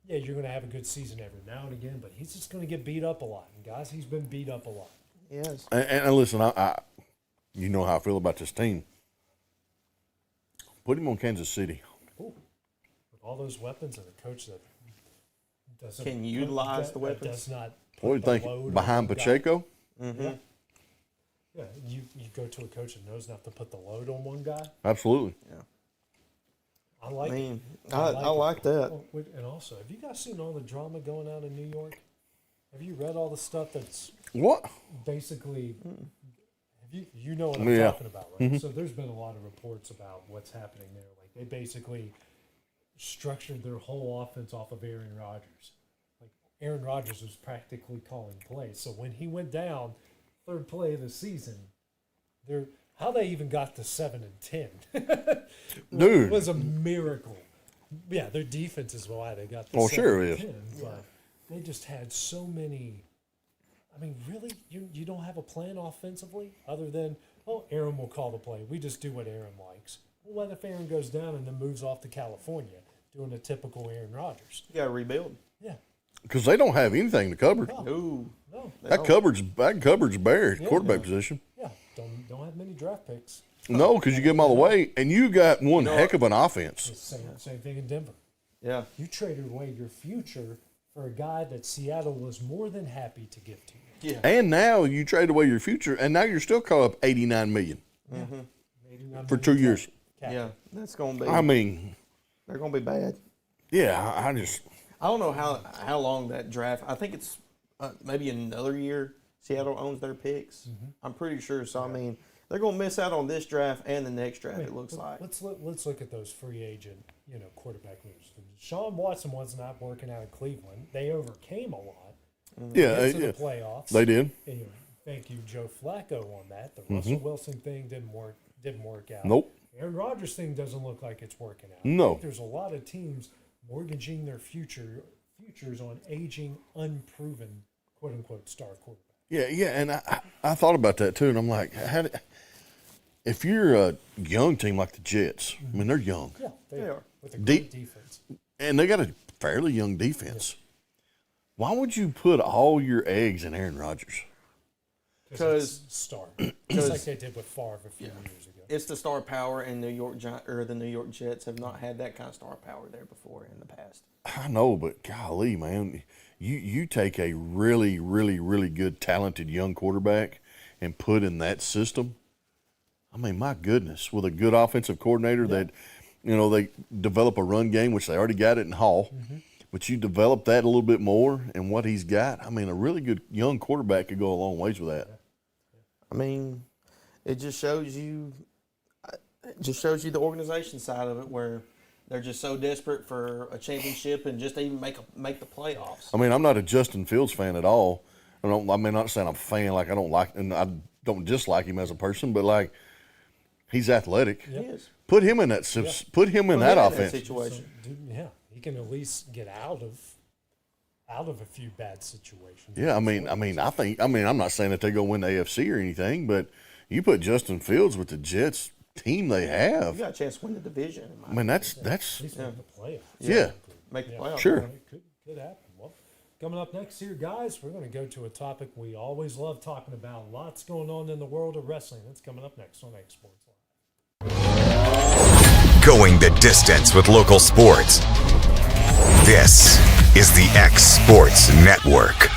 Yeah, you're going to have a good season every now and again, but he's just going to get beat up a lot. And guys, he's been beat up a lot. Yes. And listen, you know how I feel about this team. Put him on Kansas City. Ooh. With all those weapons and a coach that doesn't can utilize the weapons. Does not. What do you think? Behind Pacheco? Mm-hmm. Yeah, you go to a coach that knows not to put the load on one guy. Absolutely. Yeah. I like it. I like that. Oh, and also, have you guys seen all the drama going on in New York? Have you read all the stuff that's basically? You know what I'm talking about, right? Mm-hmm. So there's been a lot of reports about what's happening there. Like they basically structured their whole offense off of Aaron Rodgers. Like Aaron Rodgers was practically calling plays. So when he went down, third play of the season, how they even got to 7-10 Dude, was a miracle. Yeah, their defense is why they got the 7-10, sure it is. But they just had so many. I mean, really, you don't have a plan offensively other than, Aaron will call the play. We just do what Aaron likes. Well, what if Aaron goes down and then moves off to California doing a typical Aaron Rodgers? You got to rebuild. Yeah. Because they don't have anything to cover. No. That cupboard's bare at quarterback position. Yeah, don't have many draft picks. No, because you give them all away, and you got one heck of an offense. Same thing in Denver. Yeah. You traded away your future for a guy that Seattle was more than happy to give to you. Yeah. And now you trade away your future, and now you're still caught up $89 million for 2 years. Yeah, that's going to be. I mean, they're going to be bad. Yeah, I don't know how long that draft. I think it's maybe another year. Seattle owns their picks. Mm-hmm. I'm pretty sure. So I mean, they're going to miss out on this draft and the next draft. It looks like. Let's look at those free agent quarterback moves. Sean Watson was not working out in Cleveland. They overcame a lot. Yeah, the playoffs. They did. Anyway, thank you, Joe Flacco, on that. The Russell Wilson thing didn't work out. Nope. Aaron Rodgers thing doesn't look like it's working out. No. I think there's a lot of teams mortgaging their futures on aging, unproven, quote unquote, star quarterback. Yeah, and I thought about that too, and I'm like, if you're a young team like the Jets, I mean they're young. Yeah, they are with a great defense, and they got a fairly young defense. Yeah. Why would you put all your eggs in Aaron Rodgers? Because star, just like they did with Favre a few years ago. It's the star power, and the New York Jets have not had that kind of star power there before in the past. I know, but golly, man, you take a really, really, really good, talented young quarterback and put in that system. I mean, my goodness, with a good offensive coordinator that, they develop a run game, which they already got it in Hall. But you develop that a little bit more, and what he's got, I mean, a really good young quarterback could go a long ways with that. I mean, it just shows you the organization side of it, where they're just so desperate for a championship and just even make the playoffs. I mean, I'm not a Justin Fields fan at all. I mean, not saying I'm a fan, like I don't like, and I don't dislike him as a person, but like, he's athletic. He is. Put him in that. Put him in that offense. Situation. So, yeah, he can at least get out of a few bad situations. Yeah, I mean, I'm not saying that they go win the AFC or anything, but you put Justin Fields with the Jets team they have. You got a chance to win the division. I mean, that's at least make the playoffs. Yeah. Make the playoffs. Sure. It could happen. Well, coming up next here, guys, we're going to go to a topic we always love talking about. Lots going on in the world of wrestling. That's coming up next on X Sports Live. Going the distance with local sports. This is the X Sports Network.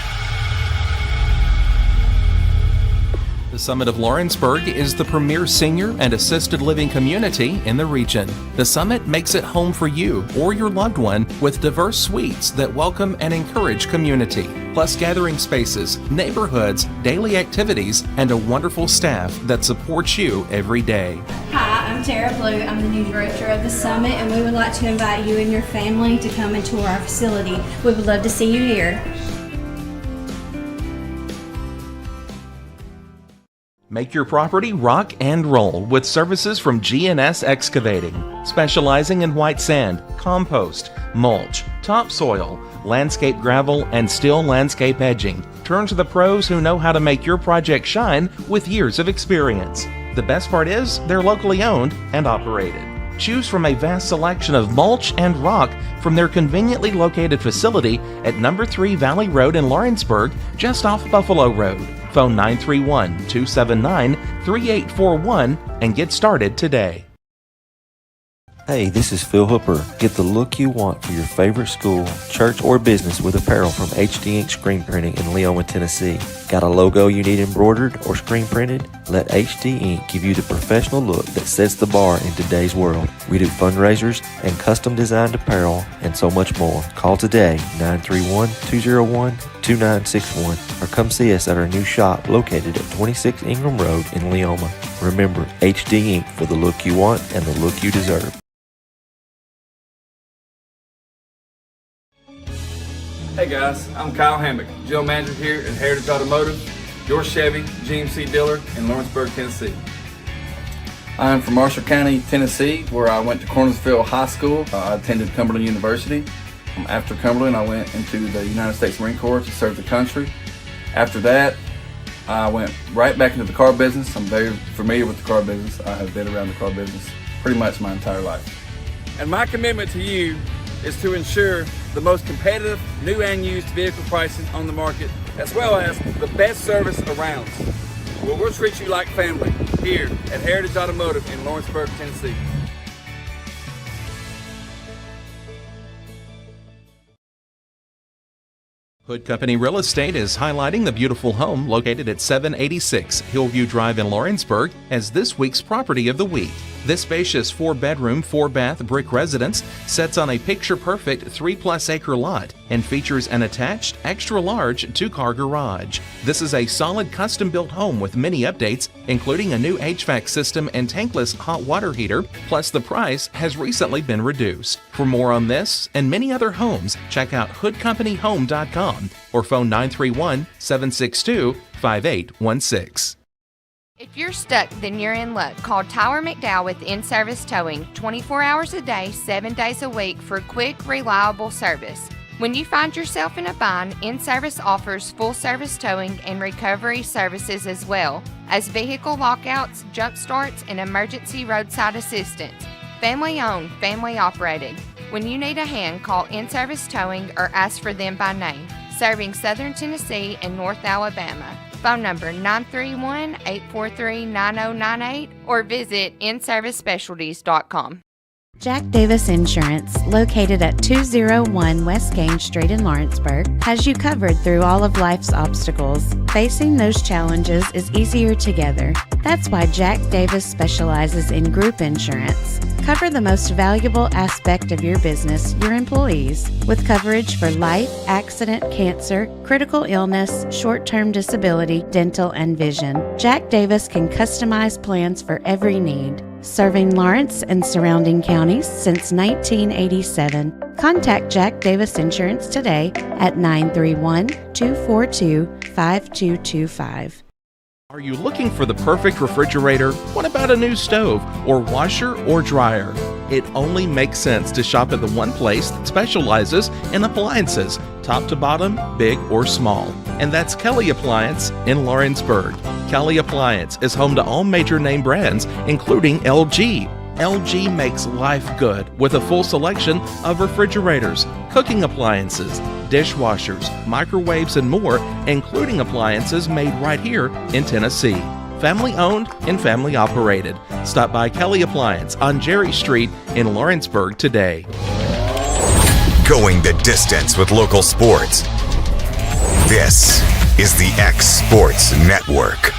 The Summit of Lawrenceburg is the premier senior and assisted living community in the region. The Summit makes it home for you or your loved one with diverse suites that welcome and encourage community, plus gathering spaces, neighborhoods, daily activities, and a wonderful staff that supports you every day. Hi, I'm Tara Blue. I'm the new director of the Summit, and we would like to invite you and your family to come and tour our facility. We would love to see you here. Make your property rock and roll with services from GNS Excavating, specializing in white sand, compost, mulch, topsoil, landscape gravel, and steel landscape edging. Turn to the pros who know how to make your project shine with years of experience. The best part is they're locally owned and operated. Choose from a vast selection of mulch and rock from their conveniently located facility at number 3 Valley Road in Lawrenceburg, just off Buffalo Road. Phone 931-279-3841 and get started today. Hey, this is Phil Hooper. Get the look you want for your favorite school, church, or business with apparel from HD Ink Screen Printing in Leoma, Tennessee. Got a logo you need embroidered or screen printed? Let HD Ink give you the professional look that sets the bar in today's world. We do fundraisers and custom designed apparel and so much more. Call today, 931-201-2961, or come see us at our new shop located at 26 Ingram Road in Leoma. Remember, HD Ink for the look you want and the look you deserve. Hey guys, I'm Kyle Hammock, General Manager here at Heritage Automotive, your Chevy GMC dealer in Lawrenceburg, Tennessee. I'm from Marshall County, Tennessee, where I went to Cornersville High School. I attended Cumberland University. After Cumberland, I went into the United States Marine Corps to serve the country. After that, I went right back into the car business. I'm very familiar with the car business. I have been around the car business pretty much my entire life. And my commitment to you is to ensure the most competitive new and used vehicle pricing on the market, as well as the best service around. Well, we'll treat you like family here at Heritage Automotive in Lawrenceburg, Tennessee. Hood Company Real Estate is highlighting the beautiful home located at 786 Hillview Drive in Lawrenceburg as this week's property of the week. This spacious 4-bedroom, 4-bath brick residence sits on a picture-perfect 3+ acre lot and features an attached, extra-large 2-car garage. This is a solid custom-built home with many updates, including a new HVAC system and tankless hot water heater, plus the price has recently been reduced. For more on this and many other homes, check out hoodcompanyhome.com or phone 931-762-5816. If you're stuck, then you're in luck. Call Tyler McDowell with In-Service Towing, 24 hours a day, 7 days a week for quick, reliable service. When you find yourself in a bind, In-Service offers full-service towing and recovery services as well as vehicle lockouts, jump starts, and emergency roadside assistance. Family-owned, family-operated. When you need a hand, call In-Service Towing or ask for them by name. Serving Southern Tennessee and North Alabama. Phone number 931-843-9098 or visit inservicespecialties.com. Jack Davis Insurance, located at 201 West Gaines Street in Lawrenceburg, has you covered through all of life's obstacles. Facing those challenges is easier together. That's why Jack Davis specializes in group insurance. Cover the most valuable aspect of your business, your employees, with coverage for life, accident, cancer, critical illness, short-term disability, dental, and vision. Jack Davis can customize plans for every need. Serving Lawrence and surrounding counties since 1987. Contact Jack Davis Insurance today at 931-242-5225. Are you looking for the perfect refrigerator? What about a new stove or washer or dryer? It only makes sense to shop at the one place that specializes in appliances, top to bottom, big or small. And that's Kelly Appliance in Lawrenceburg. Kelly Appliance is home to all major name brands, including LG. LG makes life good with a full selection of refrigerators, cooking appliances, dishwashers, microwaves, and more, including appliances made right here in Tennessee. Family owned and family operated. Stop by Kelly Appliance on Jerry Street in Lawrenceburg today. Going the distance with local sports. This is the X Sports Network.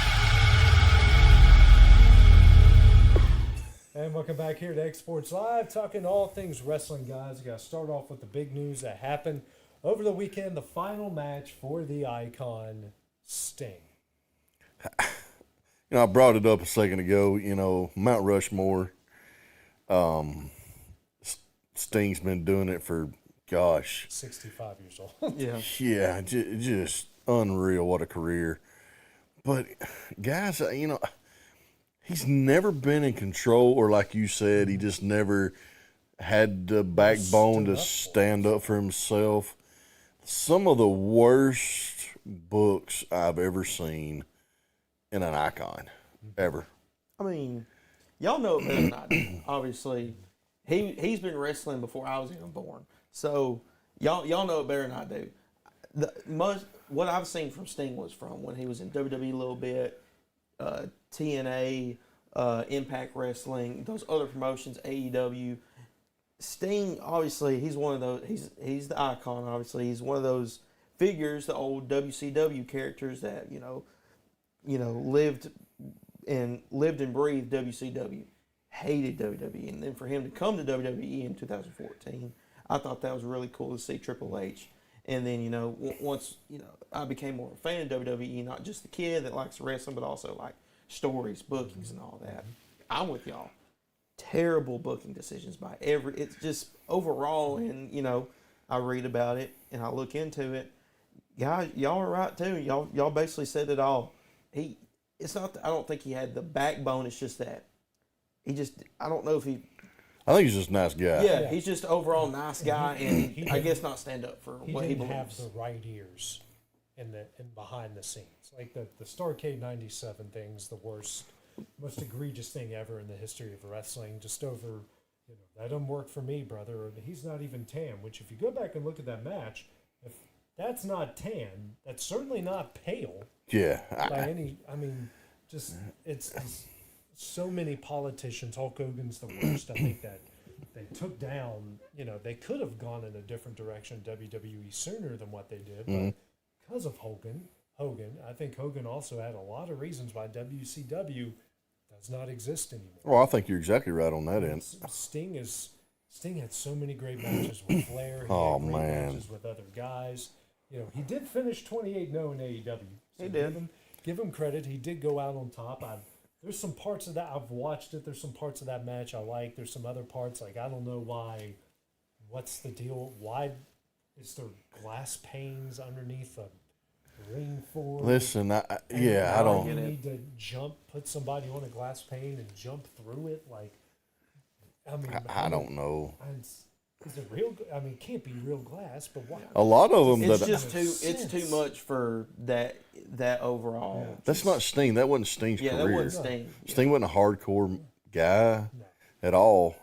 And welcome back here to X Sports Live, talking all things wrestling, guys. We got to start off with the big news that happened over the weekend, the final match for the Icon, Sting. I brought it up a second ago. Mount Rushmore. Sting's been doing it for, 65 years old. Yeah, just unreal. What a career. But, guys, he's never been in control, or like you said, he just never had the backbone to stand up for himself. Some of the worst books I've ever seen in an Icon, ever. I mean, y'all know it better than I do. Obviously, he's been wrestling before I was even born, so y'all know it better than I do. What I've seen from Sting was from when he was in WWE a little bit, TNA, Impact Wrestling, those other promotions, AEW. Sting, obviously, he's one of those. He's the Icon. Obviously, he's one of those figures, the old WCW characters that lived and breathed WCW, hated WWE, and then for him to come to WWE in 2014, I thought that was really cool to see Triple H. And then once I became more of a fan of WWE, not just the kid that likes wrestling, but also like stories, bookings, and all that. I'm with y'all. Terrible booking decisions by it's just overall, and I read about it and I look into it. Guys, y'all are right too. Y'all basically said it all. It's not. I don't think he had the backbone. It's just that I don't know if he. I think he's just a nice guy. Yeah, he's just overall nice guy, and I guess not stand up for what he believes. Have the right ears in behind the scenes. Like the Starrcade '97 thing's the worst, most egregious thing ever in the history of wrestling. Just over, that doesn't work for me, brother. Or he's not even tan. Which, if you go back and look at that match, if that's not tan, that's certainly not pale. Yeah. It's so many politicians. Hulk Hogan's the worst. I think that they took down. They could have gone in a different direction, WWE, sooner than what they did, but because of Hogan, I think Hogan also had a lot of reasons why WCW does not exist anymore. Well, I think you're exactly right on that end. Sting had so many great matches with Flair. He had great matches with other guys. He did finish 28-0 in AEW. So he did. Give him credit. He did go out on top. There's some parts of that, I've watched it. There's some parts of that match I like. There's some other parts, I don't know why. What's the deal? Why is there glass panes underneath a ring for? Listen, I don't. You need to put somebody on a glass pane and jump through it. I don't know. Is it real? It can't be real glass, but why? A lot of them. It's too much for that overall. Yeah. That's not Sting. That wasn't Sting's career. That wasn't Sting. Sting wasn't a hardcore guy at all.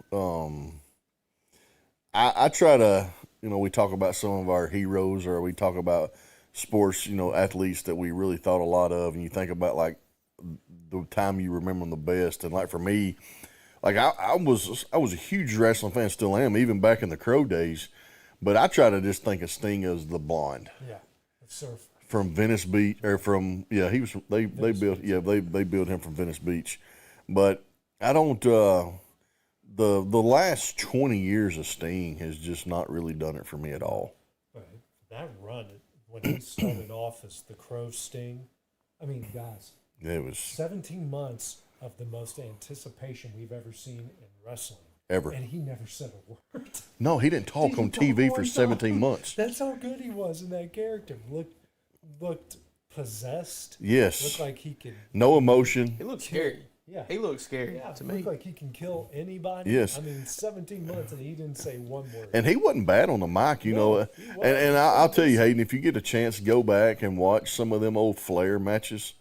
I try to, we talk about some of our heroes, or we talk about sports, athletes that we really thought a lot of, and you think about like the time you remember them the best. And like for me, Like I was a huge wrestling fan, still am, even back in the Crow days. But I try to just think of Sting as the Blonde. Yeah, surf. From Venice Beach, or from he was they built they built him from Venice Beach, but I don't. The last 20 years of Sting has just not really done it for me at all. Right. That run when he started off as the Crow Sting, I mean, guys, it was 17 months of the most anticipation we've ever seen in wrestling. Ever. And he never said a word. No, he didn't talk on TV for 17 months. That's how good he was in that character. Looked possessed. Yes. Looked like he could. No emotion. He looked scary. Yeah. He looked scary to me. Looked like he can kill anybody. Yes. I mean, 17 months and he didn't say one word. And he wasn't bad on the mic, you know. And I'll tell you, Hayden, if you get a chance to go back and watch some of them old Flair matches,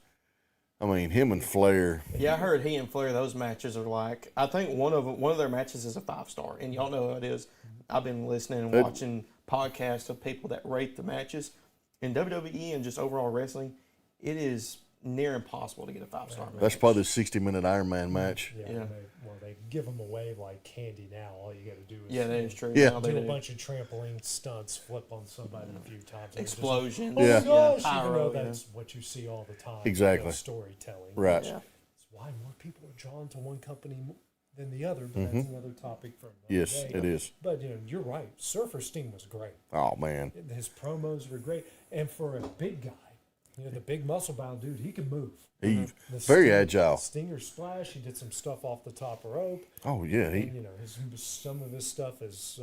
I mean, him and Flair. Yeah, I heard he and Flair, those matches are like, I think one of their matches is a 5-star. And y'all know who it is. I've been listening and watching podcasts of people that rate the matches. In WWE and just overall wrestling, it is near impossible to get a 5-star match. That's probably the 60-minute Iron Man match. Yeah. They give them away like candy now. All you got to do is that is true. Yeah. do a bunch of trampoline stunts, flip on somebody a few times. Explosion. Oh my gosh, Pyro, even though that's what you see all the time. Exactly. Storytelling. Right. It's why more people are drawn to one company than the other, but that's another topic for another Yes, day. it is. But you're right. Surfer Sting was great. Oh, man. His promos were great, and for a big guy, the big muscle-bound dude, he can move. He's very agile. Stinger splash. He did some stuff off the top rope. Oh yeah, And, some of his stuff is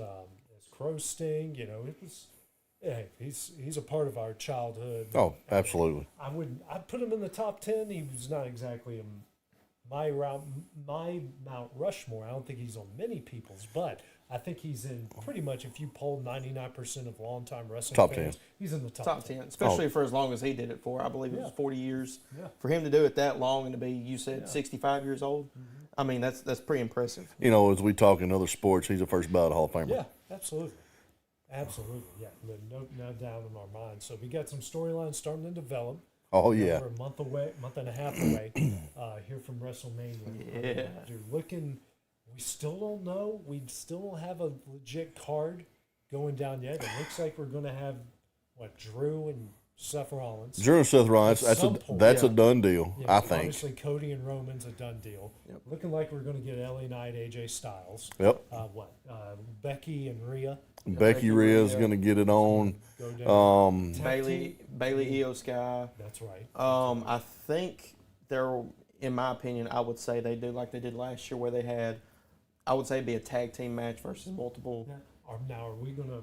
Crow Sting. It was. Hey, he's a part of our childhood. Oh, absolutely. I'd put him in the top 10. He was not exactly my Mount Rushmore. I don't think he's on many people's, but I think he's in pretty much, if you poll 99% of longtime wrestling Top fans, 10. he's in the top 10. Especially for as long as he did it for. I believe it was 40 years. Yeah. For him to do it that long and to be, you said, 65 years old, I mean, that's pretty impressive. As we talk in other sports, he's a first ballot Hall of Famer. Yeah, absolutely. Absolutely, yeah. No doubt in our minds. So we got some storylines starting to develop. Oh, yeah. We're a month and a half away here from WrestleMania. Yeah. You're looking, we still don't know. We still don't have a legit card going down yet. It looks like we're going to have, Drew and Seth Rollins. Drew and Seth Rollins, that's a done deal, I think. Obviously, Cody and Roman's a done deal. Yep. Looking like we're going to get LA Knight, AJ Styles. Yep. Becky and Rhea. Becky Rhea's going to get it on. Bailey, Io Sky. That's right. I think they're, in my opinion, I would say they do like they did last year, where they had, I would say, it'd be a tag team match versus multiple. Now, are we gonna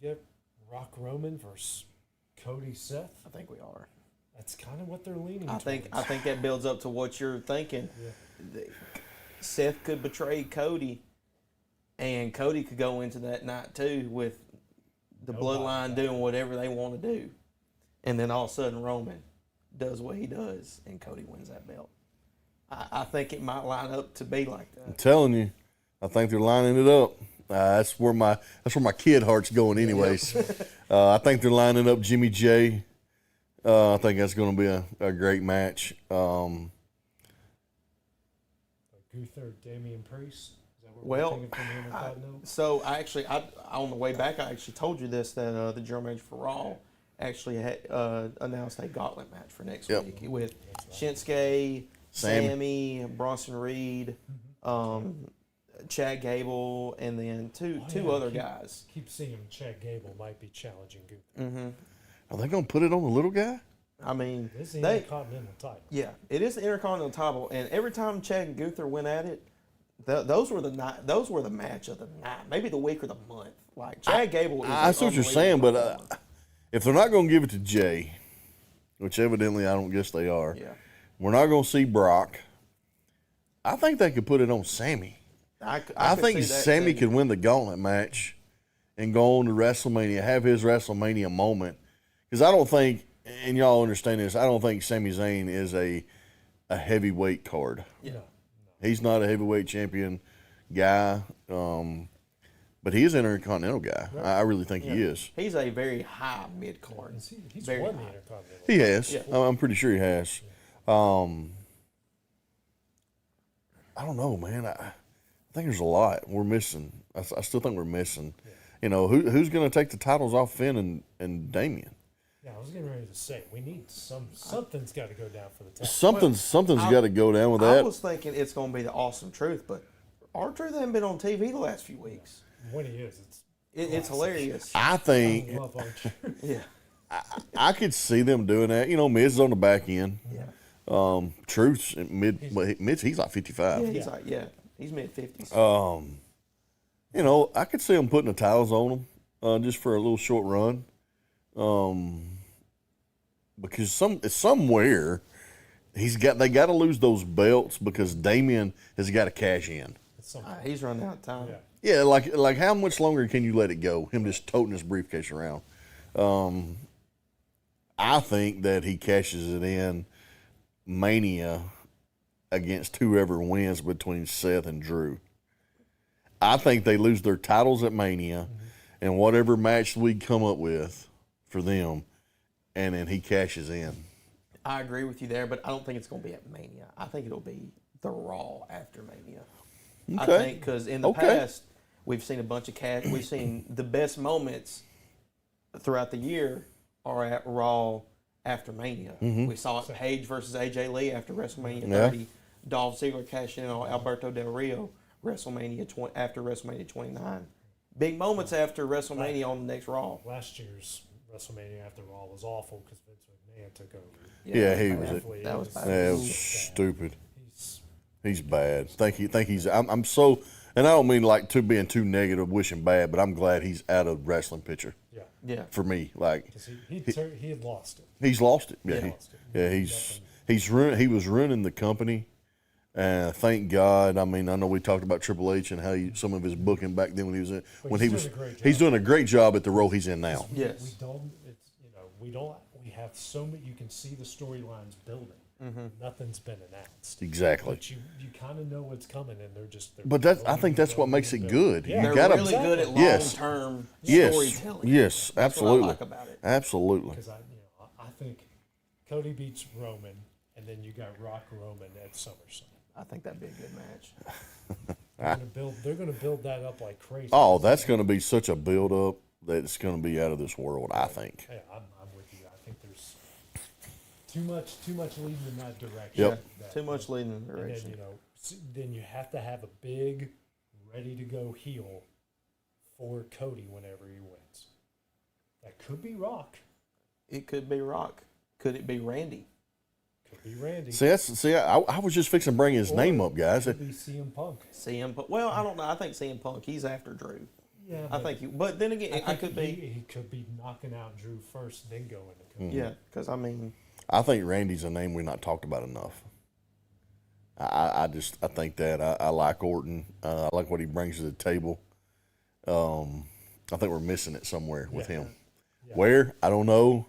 get Rock Roman versus Cody Seth? I think we are. That's kind of what they're leaning. I think that builds up to what you're thinking. Yeah. Seth could betray Cody, and Cody could go into that night too with the bloodline doing whatever they want to do, and then all of a sudden Roman does what he does, and Cody wins that belt. I think it might line up to be like that. I'm telling you, I think they're lining it up. That's where my kid heart's going, anyways. I think they're lining up Jimmy J. I think that's going to be a great match. Gunther, Damian Priest. Is that what we're thinking from the Intercontinental? So I on the way back, I actually told you this, that the general manager for Raw actually had, announced a gauntlet match for next week with Shinsuke, Sammy, Bronson Reed, Chad Gable, and then two other guys. Keep seeing Chad Gable might be challenging Gunther. Mm-hmm. Are they going to put it on the little guy? I mean, This is the Intercontinental title. Yeah, it is the Intercontinental title, and every time Chad and Gunther went at it, those were the match of the night, maybe the week or the month. Like Chad Gable. I see what you're saying, but if they're not going to give it to Jay, which evidently I don't guess they are, we're not going to see Brock. I think they could put it on Sammy. I think Sammy could win the gauntlet match and go on to WrestleMania, have his WrestleMania moment. Because I don't think, and y'all understand this, I don't think Sami Zayn is a heavyweight card. Yeah. He's not a heavyweight champion guy, but he is an Intercontinental guy. Right. I really think he is. He's a very high mid card. He's very won the high. Intercontinental. He has. Yeah. I'm pretty sure he has. I don't know, man. I think there's a lot we're missing. I still think we're missing. Yeah. You know, who's going to take the titles off Finn and Damian? Yeah, I was getting ready to say we need something's got to go down for the titles. Something's got to go down with that. I was thinking it's going to be the Awesome Truth, but R-Truth hasn't been on TV the last few weeks. When he is, it's hilarious. I think. I love R-Truth. Yeah. I could see them doing that. You know, Miz is on the back end. Yeah. Truth's Miz, he's like 55. Yeah, he's mid-50s. You know, I could see them putting the titles on them just for a little short run. Because somewhere they got to lose those belts because Damian has got to cash in. He's running out of time. Yeah, like how much longer can you let it go? Him just toting his briefcase around. I think that he cashes it in Mania against whoever wins between Seth and Drew. I think they lose their titles at Mania and whatever match we come up with for them, and then he cashes in. I agree with you there, but I don't think it's going to be at Mania. I think it'll be the Raw after Mania. Okay. I think because in the past we've seen a bunch of we've seen the best moments throughout the year are at Raw after Mania. Mm-hmm. We saw it Paige versus AJ Lee after WrestleMania 30. Dolph Ziggler cashed in on Alberto Del Rio after WrestleMania 29. Big moments after WrestleMania on the next Raw. Last year's WrestleMania after Raw was awful because Vince McMahon took over. Yeah, he was. That was bad. That was stupid. He's bad. I'm so, and I don't mean like being too negative, wishing bad, but I'm glad he's out of wrestling picture. Yeah. For me, like he had lost it. He's lost it. Yeah. He was ruining the company. Thank God. I mean, I know we talked about Triple H and how some of his booking back then he's doing a great job at the role he's in now. Yes. We have so many. You can see the storylines building. Mm-hmm. Nothing's been announced. Exactly. But you kind of know what's coming, and they're But I think that's what makes it good. Yeah. They're really good at long-term storytelling. Yes, That's absolutely. what I like about it. Absolutely. Because I think Cody beats Roman, and then you got Rock Roman at SummerSlam. I think that'd be a good match. They're going to build that up like crazy. Oh, that's going to be such a build-up that it's going to be out of this world, I think. Yeah, I'm with you. I think there's too much leading in that direction. Yep. Too much leading in that direction. And then you have to have a big, ready-to-go heel for Cody whenever he wins. That could be Rock. It could be Rock. Could it be Randy? Could be Randy. I was just fixing to bring his name up, guys. Could be CM Punk. CM Punk. Well, I don't know. I think CM Punk. He's after Drew. Yeah, I think. But then again, I could be. He could be knocking out Drew first, then going to Cody. Yeah, because I mean. I think Randy's a name we've not talked about enough. I think that I like Orton. I like what he brings to the table. I think we're missing it somewhere with him. Yeah. Where? I don't know.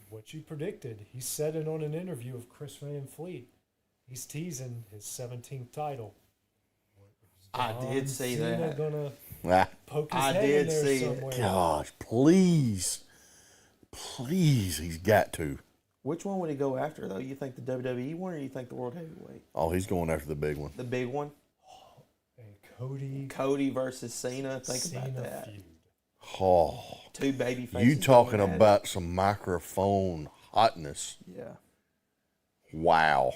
What you predicted, he said it on an interview of Chris Van Fleet. He's teasing his 17th title. I did see that. Gonna poke his head in there somewhere. Gosh, please, he's got to. Which one would he go after, though? You think the WWE one, or you think the World Heavyweight? Oh, he's going after the big one. The big one? And Cody versus Cena. Think about that. Feud. Oh. Two baby faces. You talking about some microphone hotness. Yeah. Wow.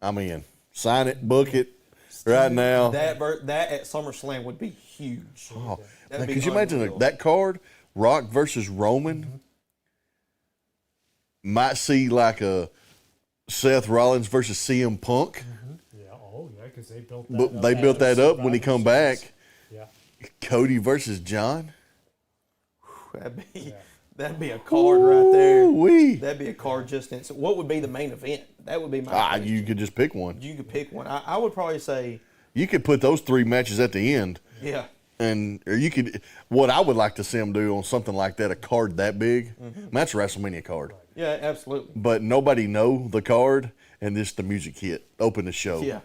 I mean, sign it, book it right now. That at SummerSlam would be huge. Oh, could you imagine that card? Rock versus Roman? Mm-hmm. Might see like a Seth Rollins versus CM Punk. Mm-hmm. Yeah, because they built that up. They built that up when he come back. Yeah. Cody versus John. That'd be a card right there. Wee. That'd be a card just in. So what would be the main event? That would be my question. You could just pick one. You could pick one. I would probably say you could put those three matches at the end. Yeah. Or you could. What I would like to see them do on something like that, a card that big, that's a WrestleMania card. Yeah, absolutely. But nobody know the card, and just the music hit, open the show. Yeah.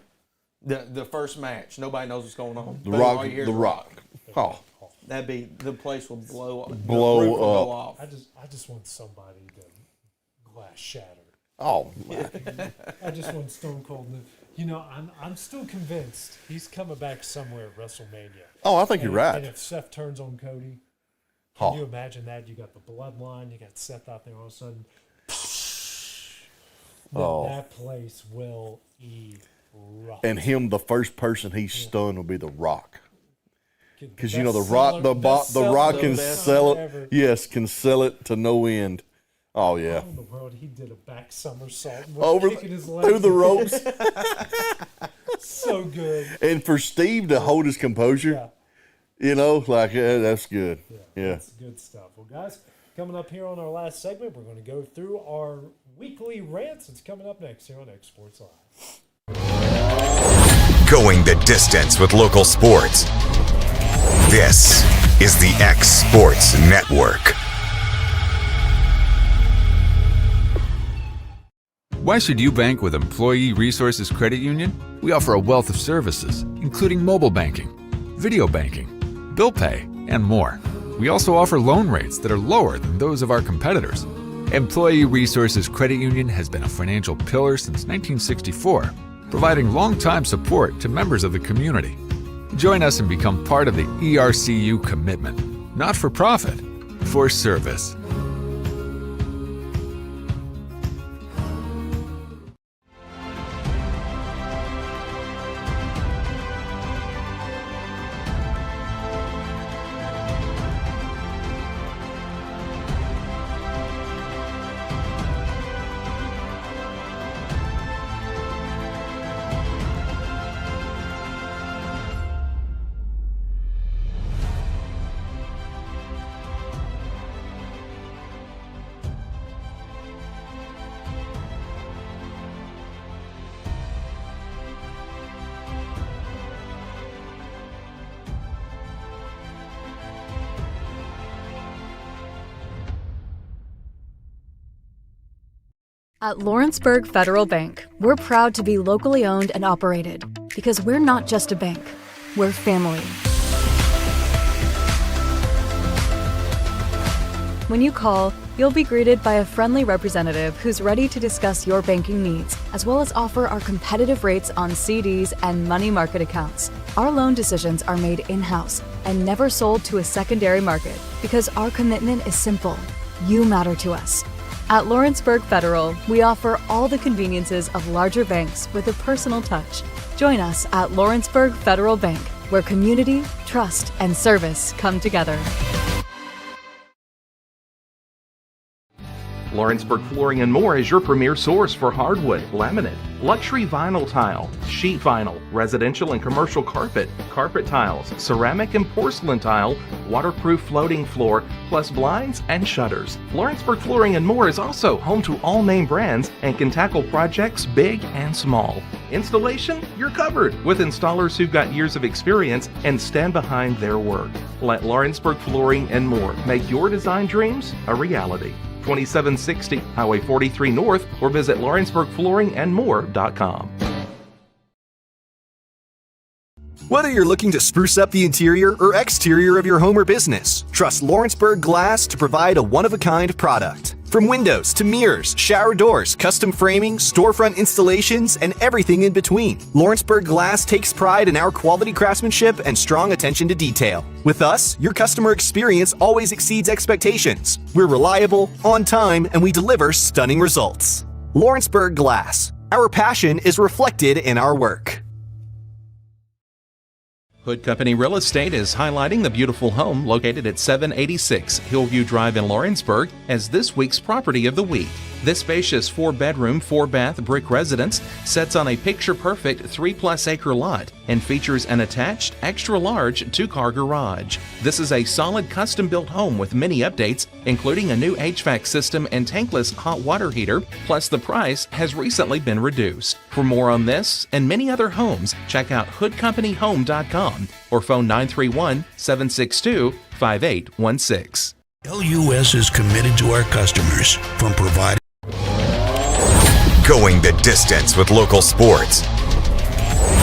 The first match, nobody knows what's going on. The Rock. Oh. That'd be, the place would blow up. Blow up. I just want somebody to glass shatter. Oh, I just want Stone Cold. You know, I'm still convinced he's coming back somewhere at WrestleMania. Oh, I think you're right. And if Seth turns on Cody, can you imagine that? You got the bloodline, you got Seth out there all of a sudden. That place will erupt. And him, the first person he's stunned will be The Rock. Because you know the Rock can sell it. Yes, can sell it to no end. Oh yeah. How in the world he did a back somersault kicking his legs through the ropes. So good. And for Steve to hold his composure, you know, like that's good. Yeah, that's good stuff. Well, guys, coming up here on our last segment, we're going to go through our weekly rants. It's coming up next here on X Sports Live. Going the distance with local sports. This is the X Sports Network. Why should you bank with Employee Resources Credit Union? We offer a wealth of services, including mobile banking, video banking, bill pay, and more. We also offer loan rates that are lower than those of our competitors. Employee Resources Credit Union has been a financial pillar since 1964, providing long-time support to members of the community. Join us and become part of the ERCU commitment. Not for profit, for service. At Lawrenceburg Federal Bank, we're proud to be locally owned and operated because we're not just a bank, we're family. When you call, you'll be greeted by a friendly representative who's ready to discuss your banking needs, as well as offer our competitive rates on CDs and money market accounts. Our loan decisions are made in-house and never sold to a secondary market because our commitment is simple. You matter to us. At Lawrenceburg Federal, we offer all the conveniences of larger banks with a personal touch. Join us at Lawrenceburg Federal Bank, where community, trust, and service come together. Lawrenceburg Flooring and More is your premier source for hardwood, laminate, luxury vinyl tile, sheet vinyl, residential and commercial carpet, carpet tiles, ceramic and porcelain tile, waterproof floating floor, plus blinds and shutters. Lawrenceburg Flooring and More is also home to all name brands and can tackle projects big and small. Installation? You're covered with installers who've got years of experience and stand behind their work. Let Lawrenceburg Flooring and More make your design dreams a reality. 2760 Highway 43 North, or visit LawrenceburgFlooringandMore.com. Whether you're looking to spruce up the interior or exterior of your home or business, trust Lawrenceburg Glass to provide a one-of-a-kind product. From windows to mirrors, shower doors, custom framing, storefront installations, and everything in between, Lawrenceburg Glass takes pride in our quality craftsmanship and strong attention to detail. With us, your customer experience always exceeds expectations. We're reliable, on time, and we deliver stunning results. Lawrenceburg Glass. Our passion is reflected in our work. Hood Company Real Estate is highlighting the beautiful home located at 786 Hillview Drive in Lawrenceburg as this week's property of the week. This spacious 4-bedroom, 4-bath brick residence sits on a picture-perfect 3+ acre lot and features an attached, extra-large 2-car garage. This is a solid custom-built home with many updates, including a new HVAC system and tankless hot water heater, plus the price has recently been reduced. For more on this and many other homes, check out hoodcompanyhome.com or phone 931-762-5816. LUS is committed to our customers from providing Going the distance with local sports.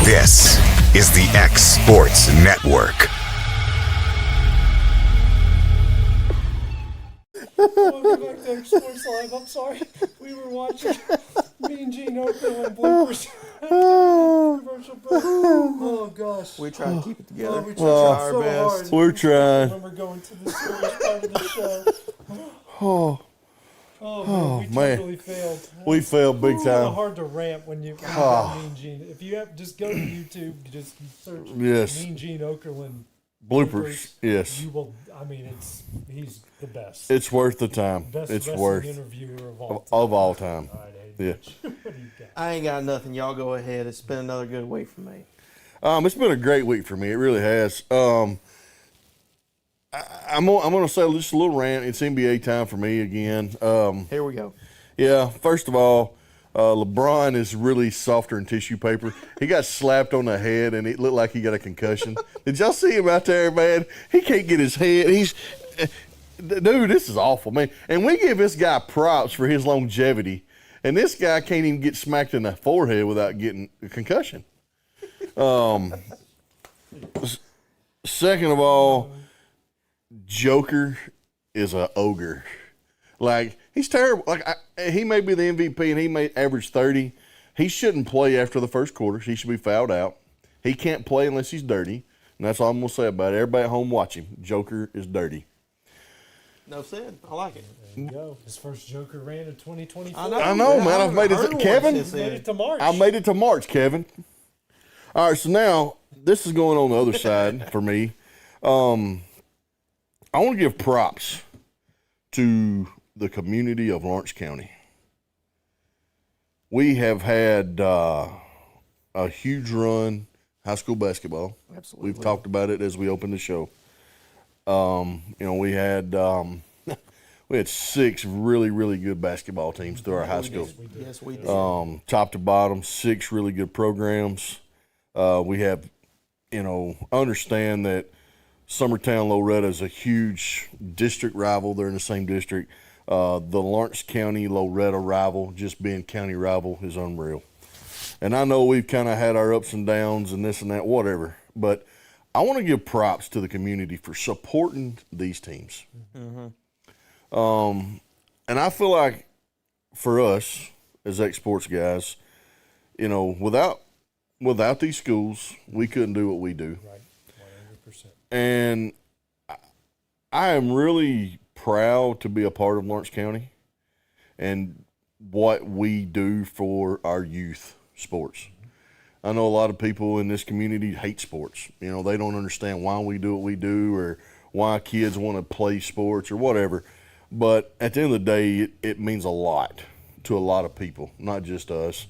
This is the X Sports Network. Welcome back to X Sports Live. I'm sorry. We were watching Mean Gene Oakland bloopers. special, bro. Oh gosh. We try to keep it together. We try our best. We're trying. When we're going to the serious part of the show. Oh, we man. totally failed. We failed big It's time. hard to rant when you got Mean Gene. If you have, just go to YouTube, just search Mean Gene Okerlund bloopers. Yes. You will. I mean, he's the best. It's worth the time. Best it's wrestling worth interviewer of all time. Of all time. All right, yeah. What do you got? I ain't got nothing. Y'all go ahead. It's been another good week for me. It's been a great week for me. It really has. I'm gonna say just a little rant. It's NBA time for me again. Here we go. Yeah. First of all, LeBron is really softer than tissue paper. He got slapped on the head and it looked like he got a concussion. Did y'all see him out there, man? He can't get his head. Dude, this is awful, man. And we give this guy props for his longevity, and this guy can't even get smacked in the forehead without getting a concussion. Second of all, Joker is an ogre. Like, he's terrible. Like, he may be the MVP and he may average 30. He shouldn't play after the first quarter. He should be fouled out. He can't play unless he's dirty. And that's all I'm going to say about it. Everybody at home watch him. Joker is dirty. No said. I like it. There you go. His first Joker ran in 2024. I know, man. I've made it. Kevin? You made it to March. I made it to March, Kevin. All right, so now this is going on the other side for me. I want to give props to the community of Lawrence County. We have had a huge run high school basketball. Absolutely. We've talked about it as we opened the show. We had 6 really, really good basketball teams through our high school. Yes, we did. Top to bottom, 6 really good programs. We have, understand that Summertown Loretta is a huge district rival. They're in the same district. The Lawrence County Loretta rival, just being county rival, is unreal. And I know we've kind of had our ups and downs and this and that, whatever. But I want to give props to the community for supporting these teams. Mm-hmm. And I feel like for us as ex-sports guys, without these schools, we couldn't do what we do. Right, 100%. And I am really proud to be a part of Lawrence County and what we do for our youth sports. I know a lot of people in this community hate sports. They don't understand why we do what we do or why kids want to play sports or whatever. But at the end of the day, it means a lot to a lot of people, not just us.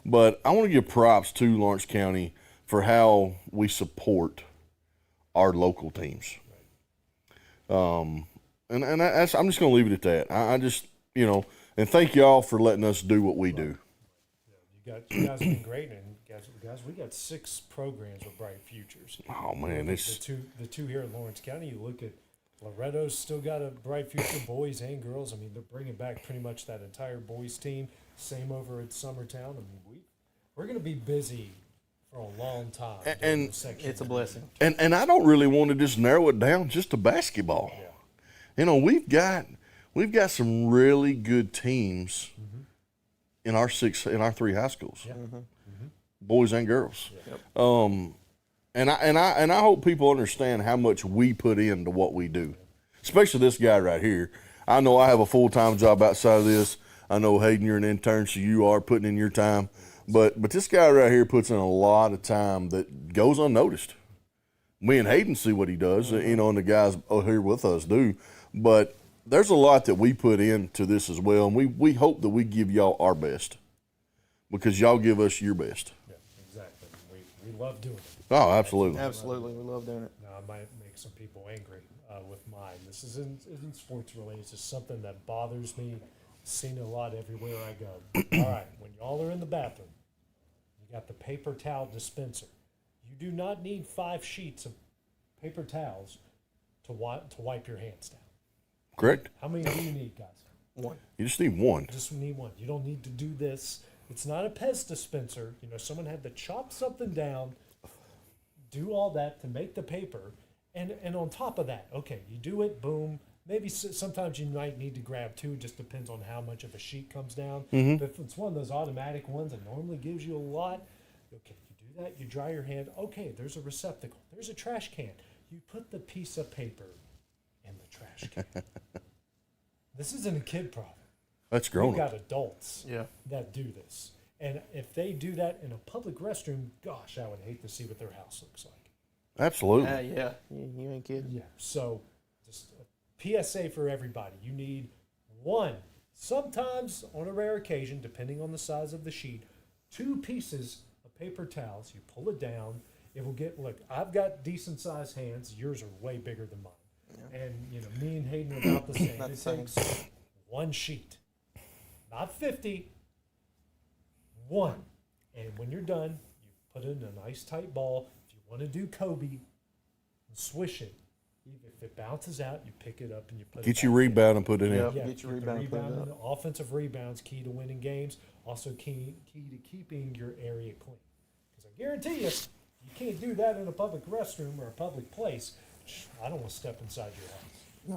But I want to give props to Lawrence County for how we support our local teams. And that's, I'm just going to leave it at that. I just, and thank y'all for letting us do what we do. You guys have been great, and guys, we got 6 programs with bright futures. Oh man, the two here in Lawrence County. You look at Loretto's still got a bright future, boys and girls. I mean, they're bringing back pretty much that entire boys team. Same over at Summertown. I mean, we're going to be busy for a long time. And it's a blessing. And I don't really want to just narrow it down just to basketball. Yeah. We've got some really good teams in our 3 high schools, boys and girls. Yep. And I hope people understand how much we put into what we do, especially this guy right here. I know I have a full-time job outside of this. I know, Hayden, you're an intern, so you are putting in your time. But this guy right here puts in a lot of time that goes unnoticed. Me and Hayden see what he does, and the guys here with us do. But there's a lot that we put into this as well, and we hope that we give y'all our best because y'all give us your best. Yeah, exactly. We love doing it. Oh, absolutely. Absolutely. We love doing it. Now, I might make some people angry with mine. This isn't sports related. It's just something that bothers me. Seen it a lot everywhere I go. All right, when y'all are in the bathroom, you got the paper towel dispenser. You do not need 5 sheets of paper towels to wipe your hands down. Correct. How many do you need, guys? 1. You just need 1. Just need 1. You don't need to do this. It's not a Pez dispenser. Someone had to chop something down, do all that to make the paper, and on top of that, okay, you do it, boom. Maybe sometimes you might need to grab 2. Just depends on how much of a sheet comes down. Mm-hmm. But if it's one of those automatic ones that normally gives you a lot, okay, you do that, you dry your hand. Okay, there's a receptacle. There's a trash can. You put the piece of paper in the trash can. This isn't a kid problem. That's grown We've up. got adults that do this. And if they do that in a public restroom, gosh, I would hate to see what their house looks like. Absolutely. Yeah, you ain't kidding. Yeah, so just a PSA for everybody. You need one, sometimes on a rare occasion, depending on the size of the sheet, 2 pieces of paper towels. You pull it down. It will get, look, I've got decent sized hands. Yours are way bigger than mine. Yeah. And, you know, me and Hayden are about the same. It takes 1 sheet, not 50, 1. And when you're done, you put it in a nice tight ball. If you want to do Kobe, and swish it. If it bounces out, you pick it up and you put it Get back your rebound and put it in. Yeah, get your rebound. And offensive rebounds key to winning games. Also key to keeping your area clean. Because I guarantee you can't do that in a public restroom or a public place. I don't want to step inside your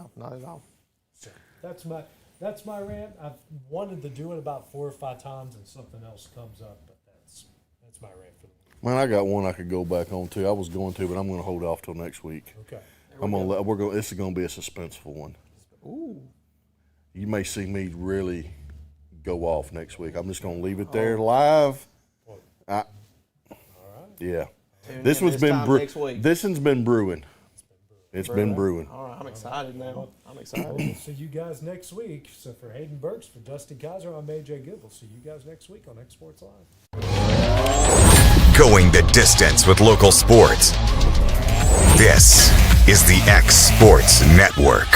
house. No, not at all. So that's my rant. I've wanted to do it about 4 or 5 times, and something else comes up. But that's my rant for the week. Man, I got one I could go back on too. I was going to, but I'm going to hold off till next week. Okay. This is going to be a suspenseful one. Ooh. You may see me really go off next week. I'm just going to leave it there live. All right. Yeah. Tune This in one's this been time next week. This one's been brewing. It's been brewing. All right, I'm excited now. I'm excited. We'll see you guys next week. So for Hayden Burks, for Dusty Kaiser, I'm AJ Good. We'll see you guys next week on X Sports Live. Going the distance with local sports. This is the X Sports Network.